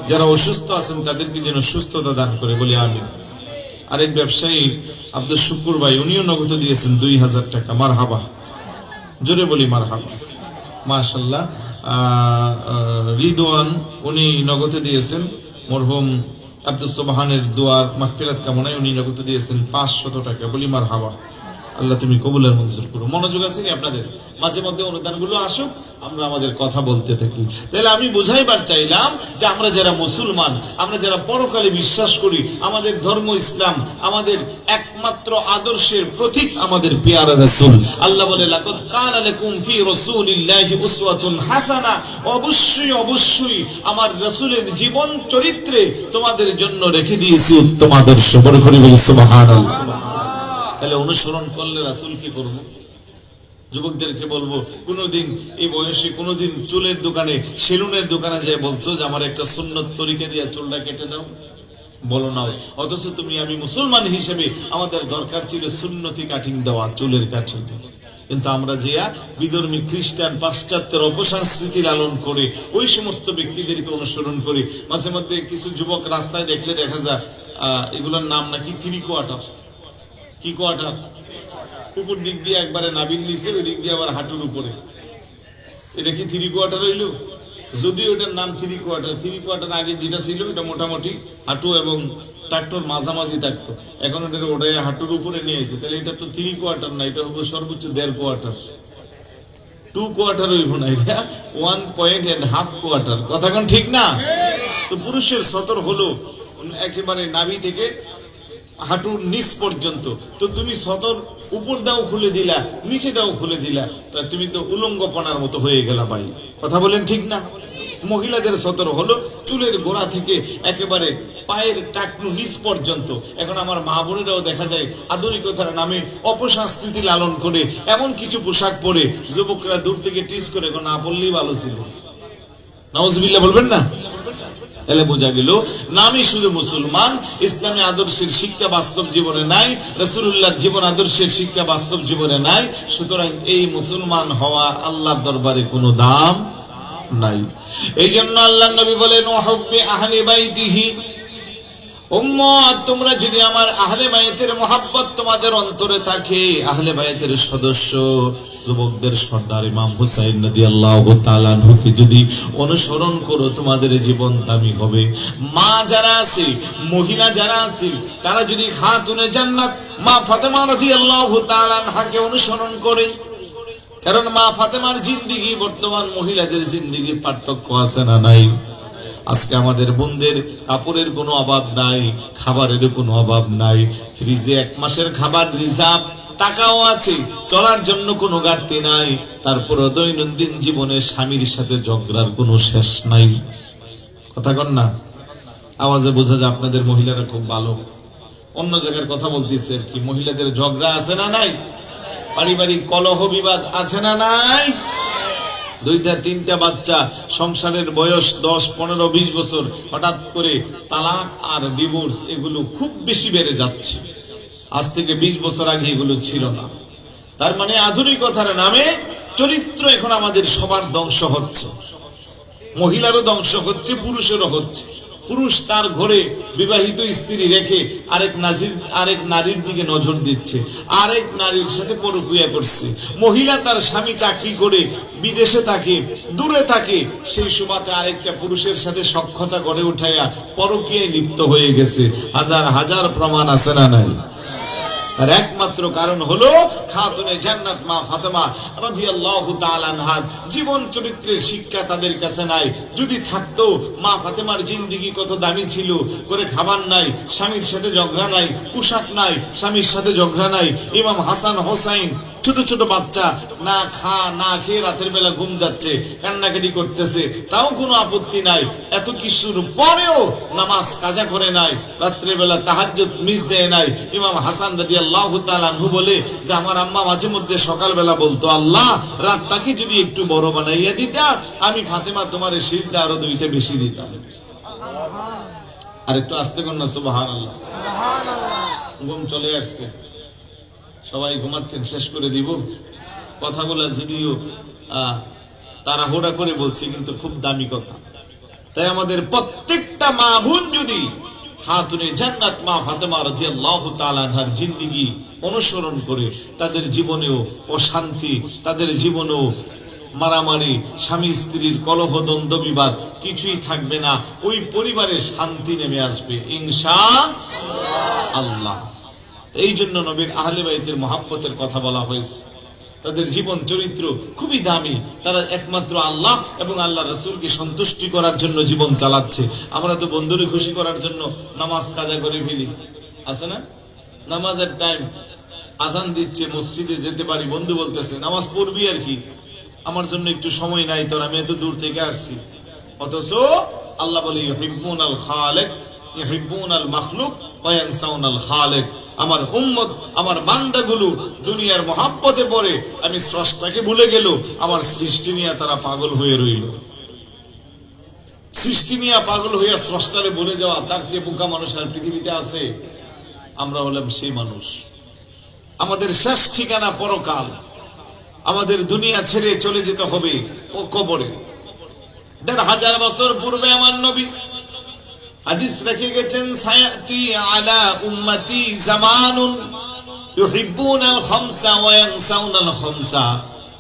যারা অসুস্থ আছেন তাদেরকে যেন সুস্থতা দান করে, বলি আমিন। আরেক ব্যবসায়ী আব্দুল শুকুর ভাই, উনিও নগদে দিয়েছেন 2000 টাকা। মারহাবা, জোরে বলি মারহাবা। মাশাআল্লাহ। রিদওয়ান উনি নগদে দিয়েছেন, মরহুম আব্দুল সুবহানের দোয়ার মাগফিরাত কামনায় উনি নগদে দিয়েছেন 500 টাকা, বলি মারহাবা। আল্লাহ তুমি কবুল আর মঞ্জুর করো। মনোযোগ আছে নি আপনাদের? মাঝে মধ্যে অনুদানগুলো আসুক, আমরা আমাদের কথা বলতে থাকি। তাহলে আমি বুঝাইবার চাইলাম যে আমরা যারা মুসলমান, আমরা যারা পরকালে বিশ্বাস করি, আমাদের ধর্ম ইসলাম, আমাদের একমাত্র আদর্শের প্রতীক আমাদের পেয়ারা রাসূল। আল্লাহ বলে লাকাদ কানা লাকুম ফি রাসূলিল্লাহি উসওয়াতুন হাসানাহ, অবশ্যই অবশ্যই আমার রাসূলের জীবন চরিত্রে তোমাদের জন্য রেখে দিয়েছি উত্তম আদর্শ। বড় করে বলি সুবহানাল্লাহ। তাহলে অনুসরণ করলে রাসূল কি করব? যুবকদেরকে বলবো, কোনোদিন এই বয়সে কোনোদিন চুলের দোকানে, সেলুনের দোকানে যায় বলছো যে আমার একটা সুন্নত তরিকা দিয়ে চুলটা কেটে দাও? বলো না। অথচ তুমি, আমি মুসলমান হিসেবে আমাদের দরকার ছিল সুন্নতি কাটিং দেওয়া, চুলের কাটিং। কিন্তু আমরা যে বিধর্মী খ্রিস্টান পাশ্চাত্যের অপসংস্কৃতি লালন করে ওই সমস্ত ব্যক্তিদেরকে অনুসরণ করি। মাঝে মধ্যে কিছু যুবক রাস্তায় দেখলে দেখা যায় এগুলোর নাম নাকি 3 কোয়ার্টার। কি কোয়ার্টার? উপর দিক দিয়ে একবারে নাবিল নিচে, ওই দিক দিয়ে আবার হাঁটুর উপরে। এটা কি 3 কোয়ার্টার হইল? যদিও এটার নাম 3 কোয়ার্টার। 3 কোয়ার্টার আগে যেটা ছিল এটা মোটামুটি হাঁটু এবং ট্রাক্টর মাঝামাঝি থাকতো, এখন এটা ওটাই হাঁটুর উপরে নিয়ে এসে। তাহলে এটা তো 3 কোয়ার্টার না, এটা হবে সর্বোচ্চ 1.5 কোয়ার্টার। 2 কোয়ার্টার হইব না, এটা 1.5 কোয়ার্টার। কথা কোন ঠিক না? তো পুরুষের সতর হলো একেবারে নাভি থেকে হাঁটুর নিচ পর্যন্ত। তো তুমি সতর উপর দাও খুলে দিলা, নিচে দাও খুলে দিলা, তা তুমি তো উলঙ্গপনার মতো হয়ে গেলা ভাই। কথা বলেন ঠিক না? মহিলাদের সতর হলো চুলের গোড়া থেকে একেবারে পায়ের টাকনু নিচ পর্যন্ত। এখন আমার মা বোনেরাও দেখা যায় আধুনিকতার নামে অপসংস্কৃতি লালন করে এমন কিছু পোশাক পরে যুবকরা দূর থেকে টিজ করে, এখন না বললেই ভালো ছিল। নাউজুবিল্লাহ বলবেন না? তাহলে বোঝা গেল নামই শুধু মুসলমান, ইসলামী আদর্শের শিক্ষা বাস্তব জীবনে নাই, রাসূলুল্লাহর জীবন আদর্শের শিক্ষা বাস্তব জীবনে নাই। সুতরাং এই মুসলমান হওয়া আল্লাহর দরবারে কোনো দাম নাই। এই জন্য আল্লাহর নবী বলেন, ওয়াহুব্বি আহলি বাইতিহি, উম্মত তোমরা যদি আমার আহলে বায়াতের মহব্বত তোমাদের অন্তরে থাকে, আহলে বায়াতের সদস্য যুবকদের সর্দার ইমাম হুসাইন রাদিয়াল্লাহু তাআলা আনহুকে যদি অনুসরণ করো, তোমাদের জীবন দামি হবে। মা যারা আছে, মহিলা যারা আছে, তারা যদি খাতুনে জান্নাত মা ফাতেমা রাদিয়াল্লাহু তাআলা আনহাকে অনুসরণ করে, কারণ মা ফাতেমার জিন্দেগি বর্তমান মহিলাদের জিন্দেগি পার্থক্য আছে না নাই? আজকে আমাদের বোনদের কাপড়ের কোনো অভাব নাই, খাবারের কোনো অভাব নাই, ফ্রিজে 1 মাসের খাবার রিজার্ভ, টাকাও আছে, চলার জন্য কোনো ঘাটতি নাই। তারপর দৈনন্দিন জীবনে স্বামীর সাথে ঝগড়ার কোনো শেষ নাই। কথা কন না? আওয়াজে বোঝা যায় আপনাদের মহিলারা খুব ভালো। অন্য জায়গার কথা বলতেছে আর কি। মহিলাদের ঝগড়া আছে না নাই? পারিবারিক কলহ বিবাদ আছে না নাই? 2টা 3টা বাচ্চা, সংসারের বয়স 10, 15, 20 বছর, হঠাৎ করে তালাক আর ডিভোর্স এগুলো খুব বেশি বেড়ে যাচ্ছে। আজ থেকে 20 বছর আগে এগুলো ছিল না। তার মানে আধুনিকতার নামে চরিত্র এখন আমাদের সবার ধ্বংস হচ্ছে। মহিলারও ধ্বংস হচ্ছে, পুরুষেরও হচ্ছে। পুরুষ তার ঘরে বিবাহিত স্ত্রী রেখে আরেক নারীর দিকে নজর দিচ্ছে, আরেক নারীর সাথে পরকীয়া করছে। মহিলা তার স্বামী চাকরি করে বিদেশে থাকে, দূরে থাকে, সেই সময়তে আরেকটা পুরুষের সাথে সখ্যতা গড়ে উঠাইয়া পরকীয়ায় লিপ্ত হয়ে গেছে। হাজার হাজার প্রমাণ আছে না নাই? তার একমাত্র কারণ হলো খাতুনে জান্নাত মা ফাতেমা রাদিয়াল্লাহু তাআলা আনহা জীবন চরিত্রের শিক্ষা তাদের কাছে নাই। যদি থাকতো, মা ফাতেমার জিন্দেগি কত দামি ছিল, করে খাবার নাই, স্বামীর সাথে ঝগড়া নাই, পোশাক নাই, স্বামীর সাথে ঝগড়া নাই, ইমাম হাসান হোসাইন ছোট ছোট বাচ্চা না খেয়ে রাতের বেলা ঘুম যাচ্ছে, কান্নাকাটি করতেছে, তাও কোনো আপত্তি নাই। এত কিছুর পরেও নামাজ কাজা করে নাই, রাত্রের বেলা তাহাজ্জুদ মিস দেয় নাই। ইমাম হাসান রাদিয়াল্লাহু তাআলা আনহু বলে যে আমার আম্মা মাঝে মধ্যে সকালবেলা বলতো, আল্লাহ রাতটাকে যদি একটু বড় বানাইয়া দিতা, আমি ফাতেমা তোমার সিজদা আরো 2টা বেশি দিতাম। আর একটু আস্তে কর না, সুবহানাল্লাহ। ঘুম চলে আসছে, সবাই ঘুমাচ্ছেন, শেষ করে দিব কথাগুলো। যদিও তাড়াহুড়া করে বলছি, কিন্তু খুব দামি কথা। তাই আমাদের প্রত্যেকটা মা বোন যদি খাতুনে জান্নাত মা ফাতেমা রাদিয়াল্লাহু তাআলা আনহার জিন্দেগি অনুসরণ করে, তাদের জীবনেও অশান্তি, তাদের জীবনেও মারামারি, স্বামী স্ত্রীর কলহ দ্বন্দ্ব বিবাদ কিছুই থাকবে না। ওই পরিবারে শান্তি নেমে আসবে ইনশাআল্লাহ। এই জন্য নবীর আহলে বাইতের মহব্বতের কথা বলা হয়েছে। তাদের জীবন চরিত্র খুবই দামি। তারা একমাত্র আল্লাহ এবং আল্লাহ রাসূলকে সন্তুষ্টি করার জন্য জীবন চালাচ্ছে। আমরা তো বন্ধুরে খুশি করার জন্য নামাজ কাজা করে ফেলি, আছে না? নামাজের টাইম, আজান দিচ্ছে, মসজিদে যেতে পারি, বন্ধু বলতেছে নামাজ পড়বি আর কি, আমার জন্য একটু সময় নাই তোর, আমি এত দূর থেকে আসছি। অথচ আল্লাহ বলে ইউহিব্বুনাল খালিক ইউহিব্বুনাল মাখলুক ওয়া ইয়ানসাউনাল খালিক। আমার উম্মত, আমার বান্দাগুলো দুনিয়ার মহাব্বতে পড়ে আমি স্রষ্টাকে ভুলে গেল, আমার সৃষ্টি নিয়ে তারা পাগল হয়ে রইল। সৃষ্টি নিয়ে পাগল হইয়া স্রষ্টারে ভুলে যাওয়া, তার চেয়ে বোকা মানুষ আর পৃথিবীতে আছে? আমরা হলাম সেই মানুষ। আমাদের শেষ ঠিকানা পরকাল। আমাদের দুনিয়া ছেড়ে চলে যেতে হবে কবরে। ১৫০০ বছর পূর্বে আমার নবী হাদিস রেখে গেছেন, সায়াতি আলা উম্মতি জামানুন ইউহিব্বুনাল খামসা ওয়া ইয়ানসাউনাল খামসা,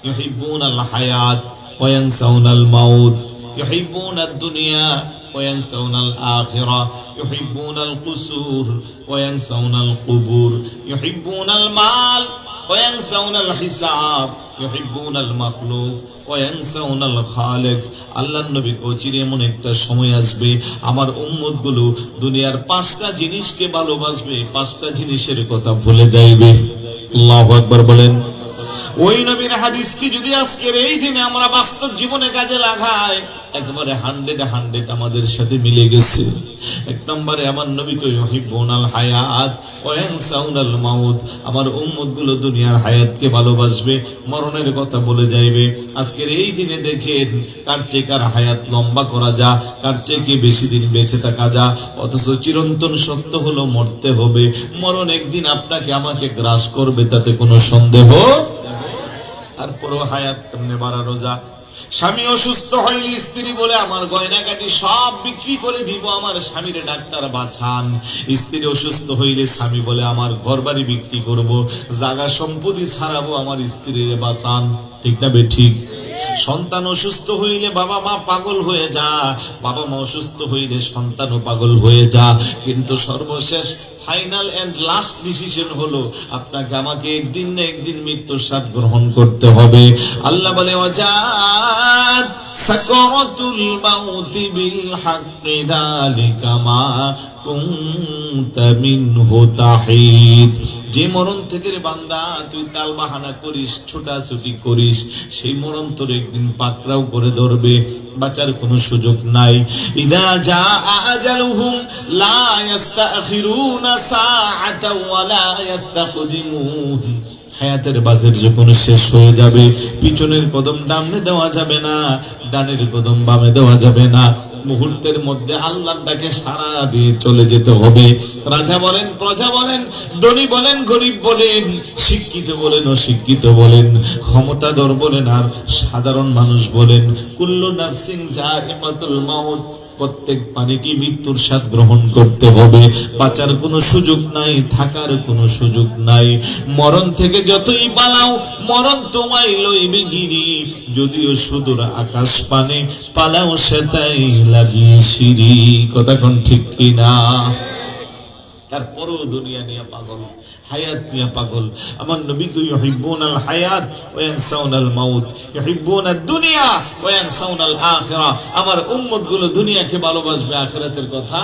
ইউহিব্বুনাল হায়াত ওয়া ইয়ানসাউনাল মাউত, ইউহিব্বুনাদ দুনিয়া ওয়া ইয়ানসাউনাল আখিরা, ইউহিব্বুনাল কুসুর ওয়া ইয়ানসাউনাল কুবুর, ইউহিব্বুনাল মাল ওয়া ইয়ানসাউনাল হিসাব, ইউহিব্বুনাল মাখলুক ওয়া ইয়ানসাউনাল খালিক। আল্লাহর নবী চির এমন একটা সময় আসবে আমার উম্মত গুলো দুনিয়ার 5টা জিনিসকে ভালোবাসবে, 5টা জিনিসের কথা ভুলে যাইবে। আল্লাহু আকবার বলেন। ওই নবীর হাদিস কি যদি আজকের এই দিনে আমরা বাস্তব জীবনে কাজে লাগাই, একবারে 100 আমাদের সাথে মিলে গেছে। 1 নম্বরে আমার নবী কই ইউহিব্বুনাল হায়াত ওয়া ইয়ানসাউনাল মাউত। আমার উম্মত গুলো দুনিয়ার হায়াতকে ভালোবাসবে, মরণের কথা বলে যাইবে। আজকের এই দিনে দেখেন কার চেয়ে কার হায়াত লম্বা করা যা, কার চেয়ে কি বেশি দিন বেঁচে থাকা যা। অথচ চিরন্তন সত্য হলো মরতে হবে। মরণ একদিন আপনাকে আমাকে গ্রাস করবে, তাতে কোনো সন্দেহ। তারপরও হায়াত কেমনে বাড়ানো যা। স্বামী অসুস্থ হইলে স্ত্রী বলে আমার গয়নাগাটি সব বিক্রি করে দিব, আমার স্বামীরে ডাক্তার বাঁচান। স্ত্রী অসুস্থ হইলে স্বামী বলে আমার ঘর বাড়ি বিক্রি করব, জায়গা সম্পত্তি ছাড়াবো, আমার স্ত্রীরে বাঁচান। ঠিক না বেঠিক? সন্তান অসুস্থ হইলে বাবা মা পাগল হয়ে যা, বাবা মা অসুস্থ হইলে সন্তানও পাগল হয়ে যা। কিন্তু সর্বশেষ ফাইনাল এন্ড লাস্ট ডিসিশন হলো আপনাকে আমাকে একদিন না একদিন মৃত্যুর স্বাদ গ্রহণ করতে হবে। আল্লাহ বলে ওয়াজাত সাকরাতুল মাউতি বিল হাক্কি যালিকা মা কুনতা মিনহু তাহিদ। যে মরণ থেকে রে বান্দা তুই তাল বাহানা করিস, ছোটাছুটি করিস, সেই মরণ তোর একদিন পাকড়াও করে ধরবে, বাঁচার কোনো সুযোগ নাই। ইদা জা আজালুহুম লা ইস্তাখিরুনা সাআতা ওয়া লা ইস্তাকদিমুন। হায়াতের বাজেট যখন শেষ হয়ে যাবে, পিছনের কদম ডানে দেওয়া যাবে না, ডানের কদম বামে দেওয়া যাবে না। মুহূর্তের মধ্যে আল্লাহর ডাকে সাড়া দিয়ে চলে যেতে হবে। রাজা বলেন, প্রজা বলেন, ধনী বলেন, গরিব বলেন, শিক্ষিত বলেন, অশিক্ষিত বলেন, ক্ষমতাধর বলেন, আর সাধারণ মানুষ বলেন, কুল্লু নাফসিন যায়িকাতুল মাউত। প্রত্যেক প্রাণীকে মৃত্যুর স্বাদ গ্রহণ করতে হবে। বাঁচার কোনো সুযোগ নাই, থাকার কোনো সুযোগ নাই। মরণ থেকে যতই পালাও, মরণ তোমায় লইবে গিরি। যদিও সুদূর আকাশ পানে পালাও, সেটাই লাগিয়ে সিঁড়ি। কথা কোন ঠিক কিনা? তারপরও দুনিয়া নিয়ে পাগল, হায়াত নিয়ে পাগল। আমার নবী কই ইউহিব্বুনাল হায়াত ওয়া ইয়ানসাউনাল মাউত, ইউহিব্বুনাদ দুনিয়া ওয়া ইয়ানসাউনাল আখিরা। আমার উম্মত গুলো দুনিয়াকে ভালোবাসবে, আখিরাতের কথা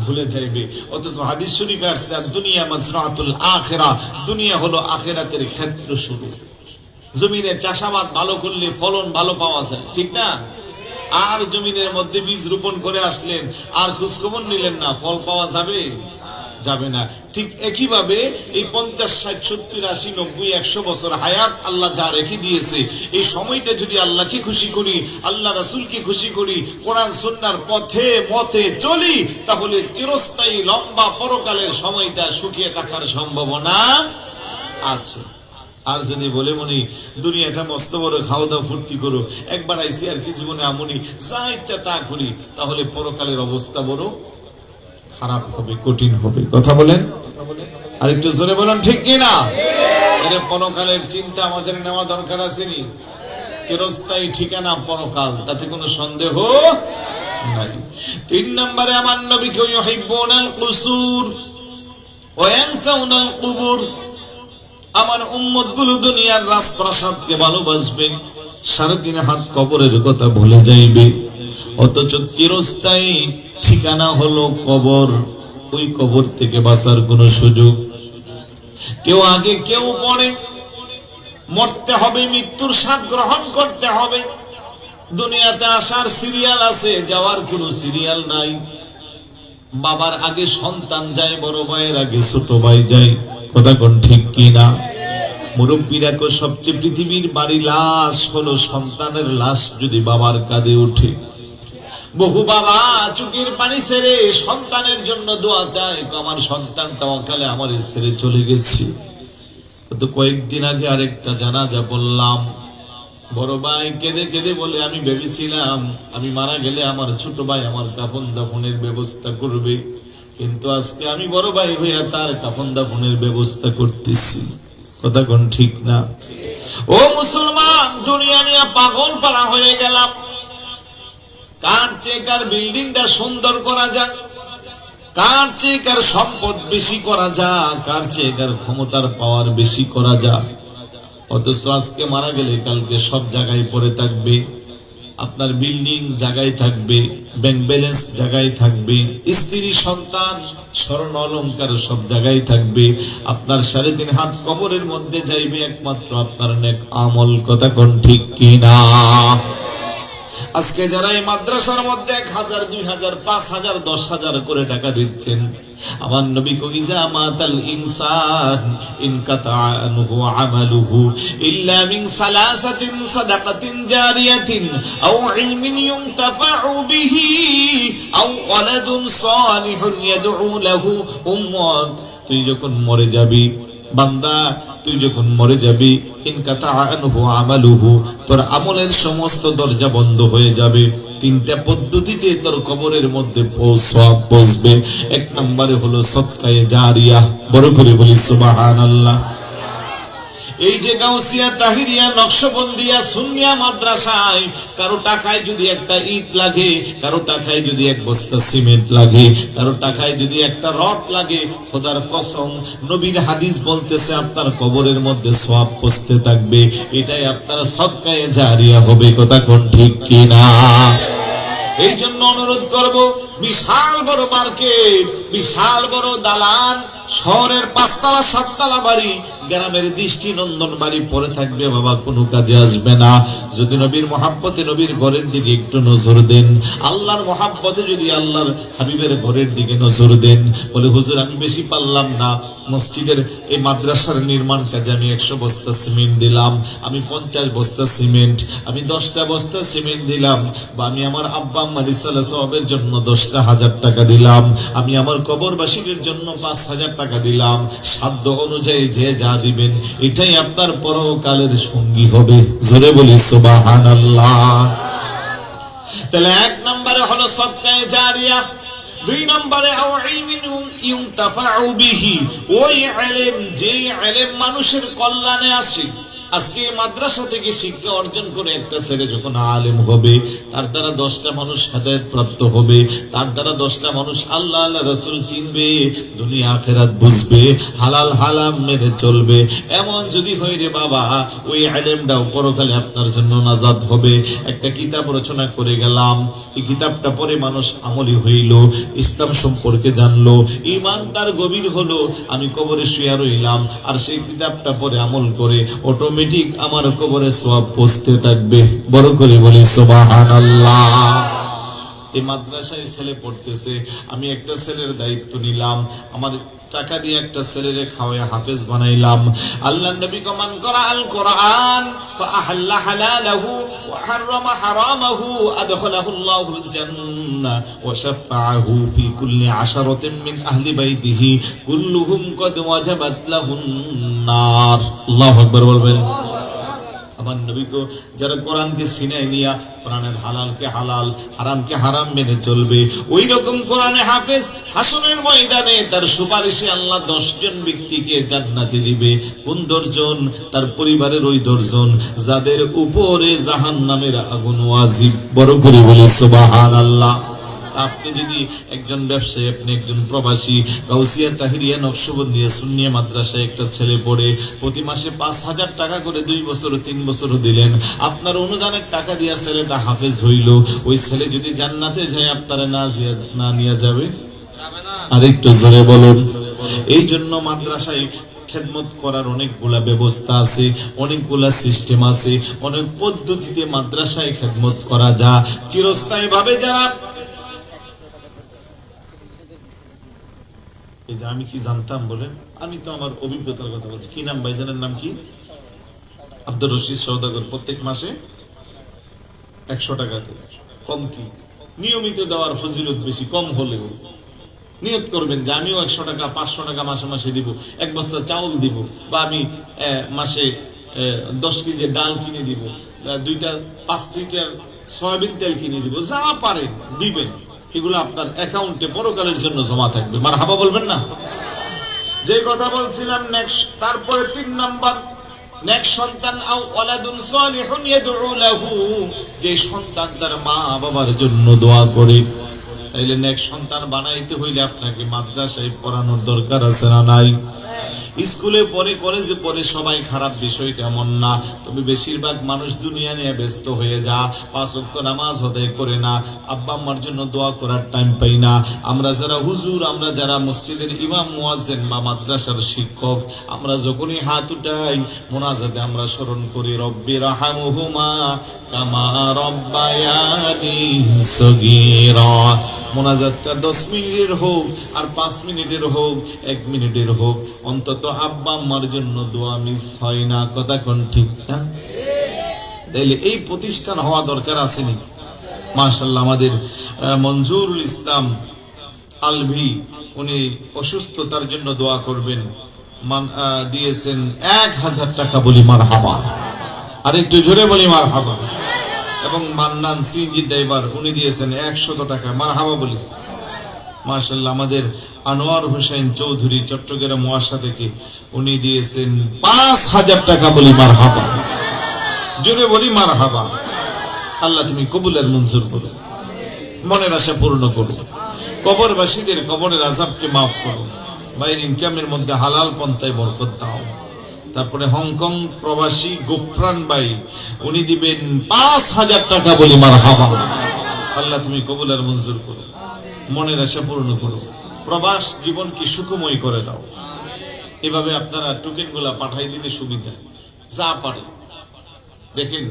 ভুলে যাইবে। অথচ হাদিস শরীফে আসছে দুনিয়া মাজরাতুল আখিরা, দুনিয়া হলো আখিরাতের ক্ষেত্র শুরু। জমিনে চাষাবাদ ভালো করলে ফলন ভালো পাওয়া যায়, ঠিক না? আর জমিনের মধ্যে বীজ রোপণ করে আসলেন, আর খোঁজখবর নিলেন না, ফল পাওয়া যাবে? যাবে না। ঠিক একইভাবে এই 50, 60, 70, 80, 90, 100 বছর হায়াত আল্লাহ যা রেখে দিয়েছে, এই সময়টা যদি আল্লাহকে খুশি করি, আল্লাহ রাসূলকে খুশি করি, কোরআন সুন্নাহর পথে মতে চলি, তাহলে চিরস্থায়ী লম্বা পরকালের সময়টা সুখিয়ে থাকার সম্ভাবনা আছে। আর যদি বলে মনি দুনিয়াটা মস্ত বড়, খাওয়া দাওয়া ফুর্তি করো, একবার আইসি আর কি জীবনে আমনি যা ইচ্ছা তা করি, তাহলে পরকালের অবস্থা বড় খারাপ হবে, কঠিন হবে। কথা বলেন, আর একটু জোরে বলেন ঠিক কিনা? পরকালের চিন্তা আমাদের নেওয়া দরকার আছে নি? চিরস্থায়ী ঠিকানা পরকাল, তাতে কোনো সন্দেহ নাই। 3 নম্বরে আমার নবীকে ইউহিব্বুনাল কুসুর ওয়া ইয়ানসাউনাল কুবুর। আমার উম্মত গুলো দুনিয়ার রাজপ্রাসাদকে ভালোবাসবে, 3.5 হাত কবরের কথা ভুলে যাইবে। অথচ চিরস্থায়ী ঠিকানা হলো কবর। ওই কবর থেকে বাঁচার কোনো সুযোগ, কেউ আগে কেউ পরে, মরতে হবে, মৃত্যুর স্বাদ গ্রহণ করতে হবে। দুনিয়াতে আসার সিরিয়াল আছে, যাওয়ার কোনো সিরিয়াল নাই। বাবার আগে সন্তান যায়, বড় ভাইয়ের আগে ছোট ভাই যায়। কথা কোন ঠিক কি না? মুরব্বীরা কো সবচেয়ে পৃথিবীর বাড়ি লাশ হলো সন্তানের লাশ যদি বাবার কাঁধে ওঠে। বহু বাবা চোখের পানি ছেড়ে সন্তানের জন্য দোয়া চায়, আমার সন্তানটা অকালে আমার ছেড়ে চলে গেছে। তো কয়েকদিন আগে আরেকটা জানাজা বললাম, বড় ভাই কেঁদে কেঁদে বলে, আমি ভেবেছিলাম আমি মারা গেলে আমার ছোট ভাই আমার কাফন দাফনের ব্যবস্থা করবে, কিন্তু আজকে আমি বড় ভাই হইয়া তার কাফন দাফনের ব্যবস্থা করতেছি। কথা কোন ঠিক না? ও মুসলমান, দুনিয়া নিয়ে পাগল পাড়া হয়ে গেলাম। কার চেয়ে কার বিল্ডিংটা সুন্দর করা যাক, কার চেয়ে কার সম্পদ বেশি করা যাক, কার চেয়ে কার ক্ষমতার পাওয়ার বেশি করা যাক। অথচ আজকে মারা গেলে কালকে সব জায়গায় পড়ে থাকবে। আপনার বিল্ডিং জায়গায় থাকবে, ব্যাংক ব্যালেন্স জায়গায় থাকবে, স্ত্রী সন্তান স্বর্ণ অলংকার সব জায়গায় থাকবে। আপনার 3.5 হাত কবরের মধ্যে যাইবে একমাত্র আপনার নেক আমল। কথা কোন ঠিক কিনা? আজকে যারা এই মাদ্রাসার মধ্যে 1000, 2000, 5000, 10,000 করে টাকা দিচ্ছেন, আমার নবী কই, যা মাতাল ইনসান ইনকাতা আনহু আমালুহু ইল্লা মিন সালাসাতিন সাদাকাতিন জারিয়াতিন আও ইলমিন ইউনতাফাউ বিহি আও ওয়ালাদুন সালিহুন ইয়াদউ লাহু উম্মাক। তুই যখন মরে যাবি বান্দা, তুই যখন মরে যাবি, ইনকাতা আনহু আমালুহু, তোর আমলের সমস্ত দরজা বন্ধ হয়ে যাবে। 3টা পদ্ধতিতে তোর কবরের মধ্যে সওয়াব পৌঁছবে। 1 নম্বরে হলো সদকায়ে জারিয়া। বড় করে বলি সুবহানাল্লাহ। এই যে গাউসিয়া, তাহিরিয়া, নকশবন্দিয়া, সুন্নিয়া মাদ্রাসায় কারো টাকায় যদি একটা ইট লাগে, কারো টাকায় যদি 1 বস্তা সিমেন্ট লাগে, কারো টাকায় যদি একটা রড লাগে, খোদার কসম নবীর হাদিস বলতেছে আপনার কবরের মধ্যে সওয়াব পৌঁছতে থাকবে। এটাই আপনার সদকায়ে জারিয়া হবে। কথা কোন ঠিক কিনা? এই জন্য অনুরোধ করব, বিশাল বড় মার্কেট, বিশাল বড় দালান, শহরের 5 তলা 7 তলা বাড়ি, গ্রামের দৃষ্টিনন্দন বাড়ি পড়ে থাকবে, বাবা কোনো কাজে আসবে না। যদি নবীর মহাব্বতে নবীর ঘরের দিকে একটু নজর দেন, আল্লাহর মহাব্বতে যদি আল্লাহর হাবিবের ঘরের দিকে নজর দেন, বলে হুজুর আমি বেশি পারলাম না, মসজিদের এই মাদ্রাসার নির্মাণ কাজে আমি 100 বস্তা সিমেন্ট দিলাম, আমি 50 বস্তা সিমেন্ট, আমি 10টা বস্তা সিমেন্ট দিলাম, বা আমি আমার আব্বা আম্মা রিসালা সওয়াবের জন্য 10টা 1000 টাকা দিলাম, আমি আমার কবরবাসীদের জন্য 5000 টাকা দিলাম। সাধ্য অনুযায়ী যে যা দিবেন এটাই আপনার পরকালের সঙ্গী হবে। জোরে বলি সুবহানাল্লাহ। তাহলে 1 নম্বরে হলো সদকায়ে জারিয়া, 2 নম্বরে আও ইলমিন ইউনতাফাউ বিহি, ওই ইলম যে ইলম মানুষের কল্যাণে আসে। আজকে মাদ্রাসা থেকে শিক্ষা অর্জন করে একটা ছেলে যখন আলেম হবে, তার দ্বারা 10টা মানুষ হেদায়েত প্রাপ্ত হবে, তার দ্বারা 10টা মানুষ আল্লাহ আল্লাহ রাসূল চিনবে, দুনিয়া আখিরাত বুঝবে, হালাল হারাম মেনে চলবে। এমন যদি হয় রে বাবা, ওই ইলমটাও পরকালে আপনার জন্য নাজাত হবে। একটা কিতাব রচনা করে গেলাম, এই কিতাবটা পরে মানুষ আমলি হইল, ইসলাম সম্পর্কে জানলো, ঈমান তার গভীর হলো, আমি কবরে শুয়ে রইলাম, আর সেই কিতাবটা পরে আমল করে অটোমেটিক আমার কবরে সওয়াব পৌঁছতে থাকবে। বড় করে বলি সুবহানাল্লাহ। এই মাদ্রাসায় ছেলে পড়তেছে, আমি একটা ছেলের দায়িত্ব নিলাম, আমার টাকা দিয়ে একটা ছেলেরে খাওয়ায় হাফেজ বানাইলাম। আল্লাহর নবী কমান করা আল কোরআন ফাআহাল্লা হালালাহু ওয়া হারামা হারামাহু আদখালাহু আল্লাহুল জান্নাহ ওয়া শাফাআহু ফি কুল্লি 10 মিন আহলি বাইতিহি কুল্লুহুম কদ ওয়াজাবাত লাহুন নার। আল্লাহু আকবার বলবেন। আমার নবী কো যারা কোরআনকে সিনায় নিয়া কোরআনের হালালকে হালাল হারামকে হারাম মেনে চলবে, ওই রকম কোরআনে হাফেজ হাসরের ময়দানে তার সুপারিশে আল্লাহ 10 জন ব্যক্তিকে জান্নাতে দিবে। কোন 10 জন? তার পরিবারের ওই 10 জন যাদের উপরে জাহান্নামের আগুন ওয়াজিব। বড় করে বলি সুবহানাল্লাহ। আপনি যদি একজন ব্যবসায়ী, আপনি একজন প্রবাসী, গাউসিয়া, তাহিরিয়া, নকশবন্দিয়া, সুন্নিয়া মাদ্রাসায় একটা ছেলে পড়ে, প্রতি মাসে 5000 টাকা করে 2 বছর 3 বছর দিলেন, আপনার অনুদানের টাকা দিয়া ছেলেটা হাফেজ হইল, ওই ছেলে যদি জান্নাতে যায় আপনারা না নিয়ে যাবে? আরেকটু জোরে বলুন। এই জন্য মাদ্রাসায় খেদমত করার অনেকগুলা ব্যবস্থা আছে, অনেকগুলা সিস্টেম আছে, অনেক পদ্ধতিতে মাদ্রাসায় খেদমত করা যায়। চিরস্থায়ী ভাবে যারা এই যে আমি কি জানতাম বলেন, আমি তো আমার অভিজ্ঞতার কথা বলছি। কি নাম ভাইজানের নাম কি? আব্দুর রশিদ সওদাগর। প্রত্যেক মাসে 100 টাকা দেয়। কম কি? নিয়মিত দেওয়ার ফজিলত বেশি, কম হলেও নিয়ত করবেন যে আমিও 100 টাকা 500 টাকা মাসে মাসে দিব, 1 বস্তা চাউল দিব, বা আমি মাসে 10 কেজি ডাল কিনে দিব, 5 লিটার সয়াবিন তেল কিনে দিব, যা পারেন দিবেন। এগুলো আপনার অ্যাকাউন্টে পরকালের জন্য জমা থাকবে। মারহাবা বলবেন না? যে কথা বলছিলাম নেক্সট, তারপরে 3 নাম্বার, নেক্সট সন্তান আও ওয়ালাদুন সালিহুন ইয়াদউ লাহু, যে সন্তান তার মা বাবার জন্য দোয়া করে। তাইলে নেক্সট সন্তান বানাইতে হইলে আপনাকে মাদ্রাসায় পড়ানোর দরকার আছে না নাই? স্কুলে পড়ে, কলেজে পড়ে সবাই খারাপ, বিষয় কেমন না, তবে বেশিরভাগ মানুষ দুনিয়া নিয়ে ব্যস্ত হয়ে যা, 5 ওয়াক্ত নামাজ আদায় করে না, আব্বা আম্মার জন্য দোয়া করার টাইম পাই না। আমরা যারা হুজুর, আমরা যারা মসজিদের ইমাম মুয়াজ্জিন বা মাদ্রাসার শিক্ষক, আমরা যখনই হাত উঠাই মোনাজাতে আমরা স্মরণ করি রব্বি রাহমহুমা কামা রব্বায়ানি সগীরা। মোনাজাতটা 10 মিনিটের হোক আর 5 মিনিটের হোক, 1 মিনিটের হোক, অন্তত আব্বা আম্মার জন্য দোয়া মিস হয় না। কথা কোন ঠিক না? তাইলে এই প্রতিষ্ঠান হওয়া দরকার আসেনি? মাশাআল্লাহ, আমাদের মঞ্জুরুল ইসলাম আলভি, উনি অসুস্থতার জন্য দোয়া করবেন, দিয়েছেন 1000 টাকা। বলি মারহাবা। আর একটু জোরে বলি মারহাবা। এবং মান্নান সিএনজি ড্রাইভার, উনি দিয়েছেন 100 টাকা। মারহাবা বলি। মাশাআল্লাহ, আমাদের আনোয়ার হোসেন চৌধুরী চট্টগ্রাম ওয়াসা থেকে, উনি দিয়েছেন 5000 টাকা। বলি মারহাবা। জোরে বলি মারহাবা। আল্লাহ তুমি কবুলের মঞ্জুর করো, মনের আশা পূর্ণ করো, কবরবাসীদের কবরের আযাবকে মাফ করো, বাইরের ইনকামের মধ্যে হালাল পন্থায় বরকত দাও। তারপরে হংকং প্রবাসী গোফরান ভাই, উনি দিবেন 5000 টাকা। বলি মারহাবা। আল্লাহ তুমি কবুলের মঞ্জুর করো, মনের আশা পূর্ণ করো, প্রবাস জীবনকে সুখময় করে দাও। এভাবে আপনারা টোকেন গুলা পাঠাই দিলে সুবিধা, যা পারে। দেখেন,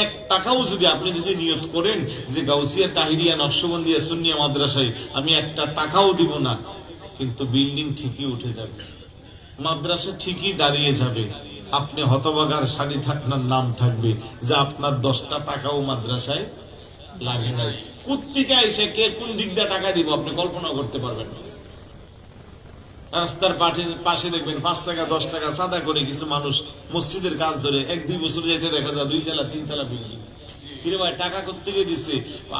1 টাকাও যদি আপনি নিয়ত করেন যে গাউসিয়া তাহিরিয়া নকশবন্দিয়া সুন্নিয়া মাদ্রাসায় আমি 1 টাকাও দিব না, কিন্তু বিল্ডিং ঠিকই উঠে যাবে, মাদ্রাসা ঠিকই দাঁড়িয়ে যাবে। আপনি হতবাগার শাড়ি থাকনার নাম থাকবে যে আপনার 10টা টাকাও মাদ্রাসায় লাগে নাই। কুত্তিকা এসে কে কোন দিক দিয়ে টাকা দিব আপনি কল্পনা করতে পারবেন না। রাস্তার পাশে দেখবেন 5 টাকা 10 টাকা সাদা করে কিছু মানুষ মসজিদের কাজ ধরে 1-2 বছর যেতে দেখা যায় 2 তলা 3 তলা বিল্ডিং। কিরে ভাই, টাকা কোত্থেকে দিচ্ছে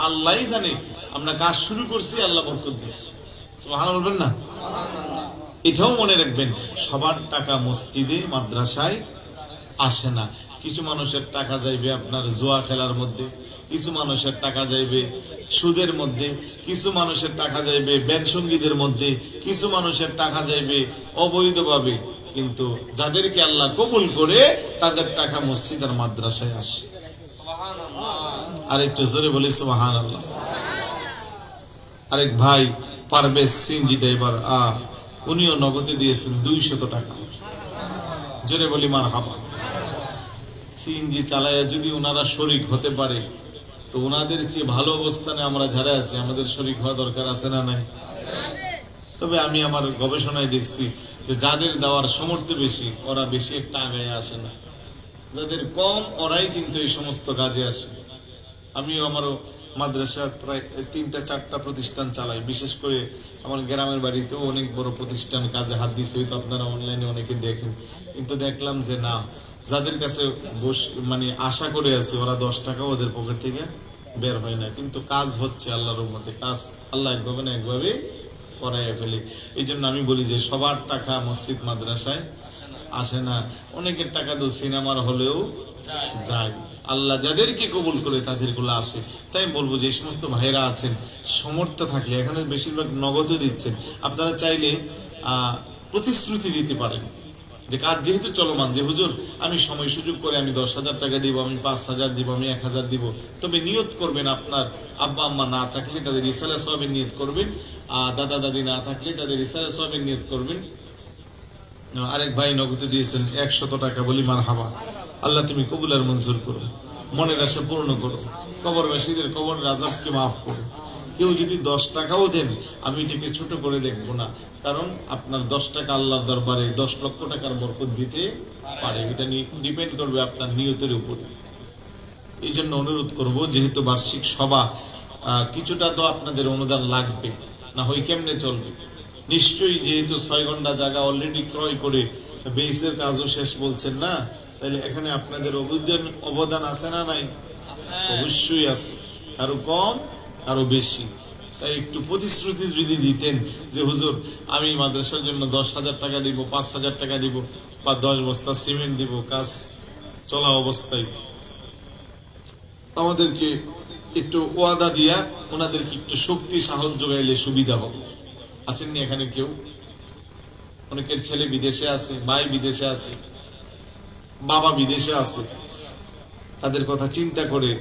আল্লাহই জানে। আমরা কাজ শুরু করছি, আল্লাহ বরকত দিচ্ছে। সুবহানাল্লাহ বলবেন না? এটাও মনে রাখবেন, সবার টাকা মসজিদে মাদ্রাসায় আসে না। কিছু মানুষের টাকা যাইবে আপনার জুয়া খেলার মধ্যে, কিছু মানুষের টাকা যাইবে সুদের মধ্যে, কিছু মানুষের টাকা যাইবে ব্যাংসঙ্গীদের মধ্যে, কিছু মানুষের টাকা যাইবে অবৈধভাবে। কিন্তু যাদেরকে আল্লাহ কবুল করে তাদের টাকা মসজিদ আর মাদ্রাসায় আসে। আর একটু জোরে বলি সুবহানাল্লাহ। আরেক ভাই পারভেজ সিএনজি ড্রাইভার, উনিও নগদে দিয়েছেন 200 টাকা। জোরে বলি মারহাবা। সিএনজি চালায়া যদি ওনারা শরীক হতে পারে, তো ওনাদের চেয়ে ভালো অবস্থানে আমরা যারা আছি আমাদের শরীক হওয়া দরকার আছে না নাই? তবে আমি আমার গবেষণায় দেখছি যে যাদের দেওয়ার সামর্থ্য বেশি ওরা বেশি একটা আগায় আসে না, যাদের কম ওরাই কিন্তু এই সমস্ত কাজে আসে। আমিও আমারও মাদ্রাসা প্রায় 3-4টা প্রতিষ্ঠান চালাই, বিশেষ করে আমার গ্রামের বাড়িতেও অনেক বড় প্রতিষ্ঠান কাজে হাত দিচ্ছে, হয়তো আপনারা অনলাইনে অনেকে দেখেন। কিন্তু দেখলাম যে না, যাদের কাছে আশা করে আছে ওরা 10 টাকা ওদের পকেট থেকে বের হয় না, কিন্তু কাজ হচ্ছে আল্লাহর রহমতে। কাজ আল্লাহ একভাবে না একভাবে করাইয়া ফেলে। এই জন্য আমি বলি যে সবার টাকা মসজিদ মাদ্রাসায় আসে না, অনেকের টাকা তো সিনেমার হলেও যায়। আল্লাহ যাদেরকে কবুল করে তাদের গুলো আসে। তাই বলবো যে এই সমস্ত ভাইরা আছেন, সমর্থ থাকলে এখানে বেশিরভাগ নগদ দিচ্ছেন, আপনারা চাইলে প্রতিশ্রুতি দিতে পারেন যে কাজ যেহেতু চলমান, যে হুজুর আমি সময় সুযোগ করে আমি 10,000 টাকা দিব, আমি 5,000 দিব, আমি 1,000 দিব। তবে নিয়ত করবেন, আপনার আব্বা আম্মা না থাকলে তাদের রিসালা সওয়াবের নিয়ত করবেন, দাদা দাদি না থাকলে তাদের রিসালা সওয়াবের নিয়ত করবেন। আরেক ভাই নগদে দিয়েছেন 100 টাকা। বলি মারহাবা। আল্লাহ তুমি কবুল আর মঞ্জুর করো, মনের আশা পূর্ণ করো, কবরবাসীদের কবরের আযাবকে মাফ করো, কেউ যদি 10 টাকাও দেন আমি এটাকে ছোট করে দেখবো না, কারণ আপনার 10 টাকা আল্লাহর দরবারে 10 লক্ষ টাকার বরকত দিতে পারে। এটা ডিপেন্ড করবে আপনার নিয়তের উপরে। এই জন্য অনুরোধ করব, যেহেতু বার্ষিক সভা, কিছুটা তো আপনাদের অনুদান লাগবে, না হয় কেমনে চলবে। নিশ্চয়ই যেহেতু 6 ঘন্টা জায়গা অলরেডি ক্রয় করে বেসের কাজও শেষ বলছেন না, তাহলে এখানে আপনাদের অবদান আছে না নাই? অবশ্যই আছে, কারো কম কারো বেশি। তাই একটু প্রতিশ্রুতি যদি দিতেন যে হুজুর আমি মাদ্রাসার জন্য 10,000 টাকা দিব, 5,000 টাকা দিব, বা 10 বস্তা সিমেন্ট দিব, কাজ চলা অবস্থায় আমাদেরকে একটু ওয়াদা দিয়া ওনাদেরকে একটু শক্তি সাহস যোগাইলে সুবিধা হবে। আসেননি এখানে কেউ? অনেকের ছেলে বিদেশে আছে, ভাই বিদেশে আছে, বাবা বিদেশে আছে। তাদের কথা চিন্তা করে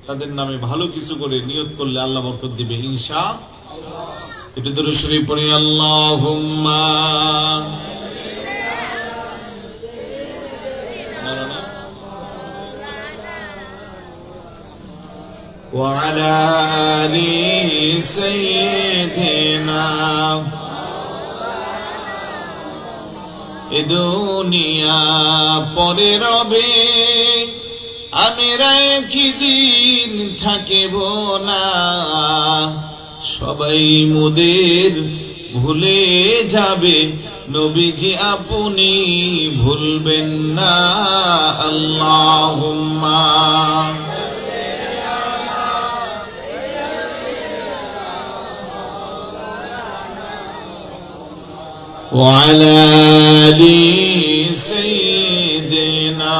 তাদের নামে ভালো কিছু করে নিয়ত করলে আল্লাহ বরকত দিবে ইনশাআল্লাহ। একটু দরুদ শরীফ পড়ি, আল্লাহুম্মা ওয়া আলা আলি সাইয়্যিদিনা। এ দুনিয়া পরে রবে, আমরা একদিন থাকিব না। সবাই মোদের ভুলে যাবে, নবীজি আপনি ভুলবেন না। আল্লাহুম্মা ওয়া আলা আলি সাইয়্যিদিনা।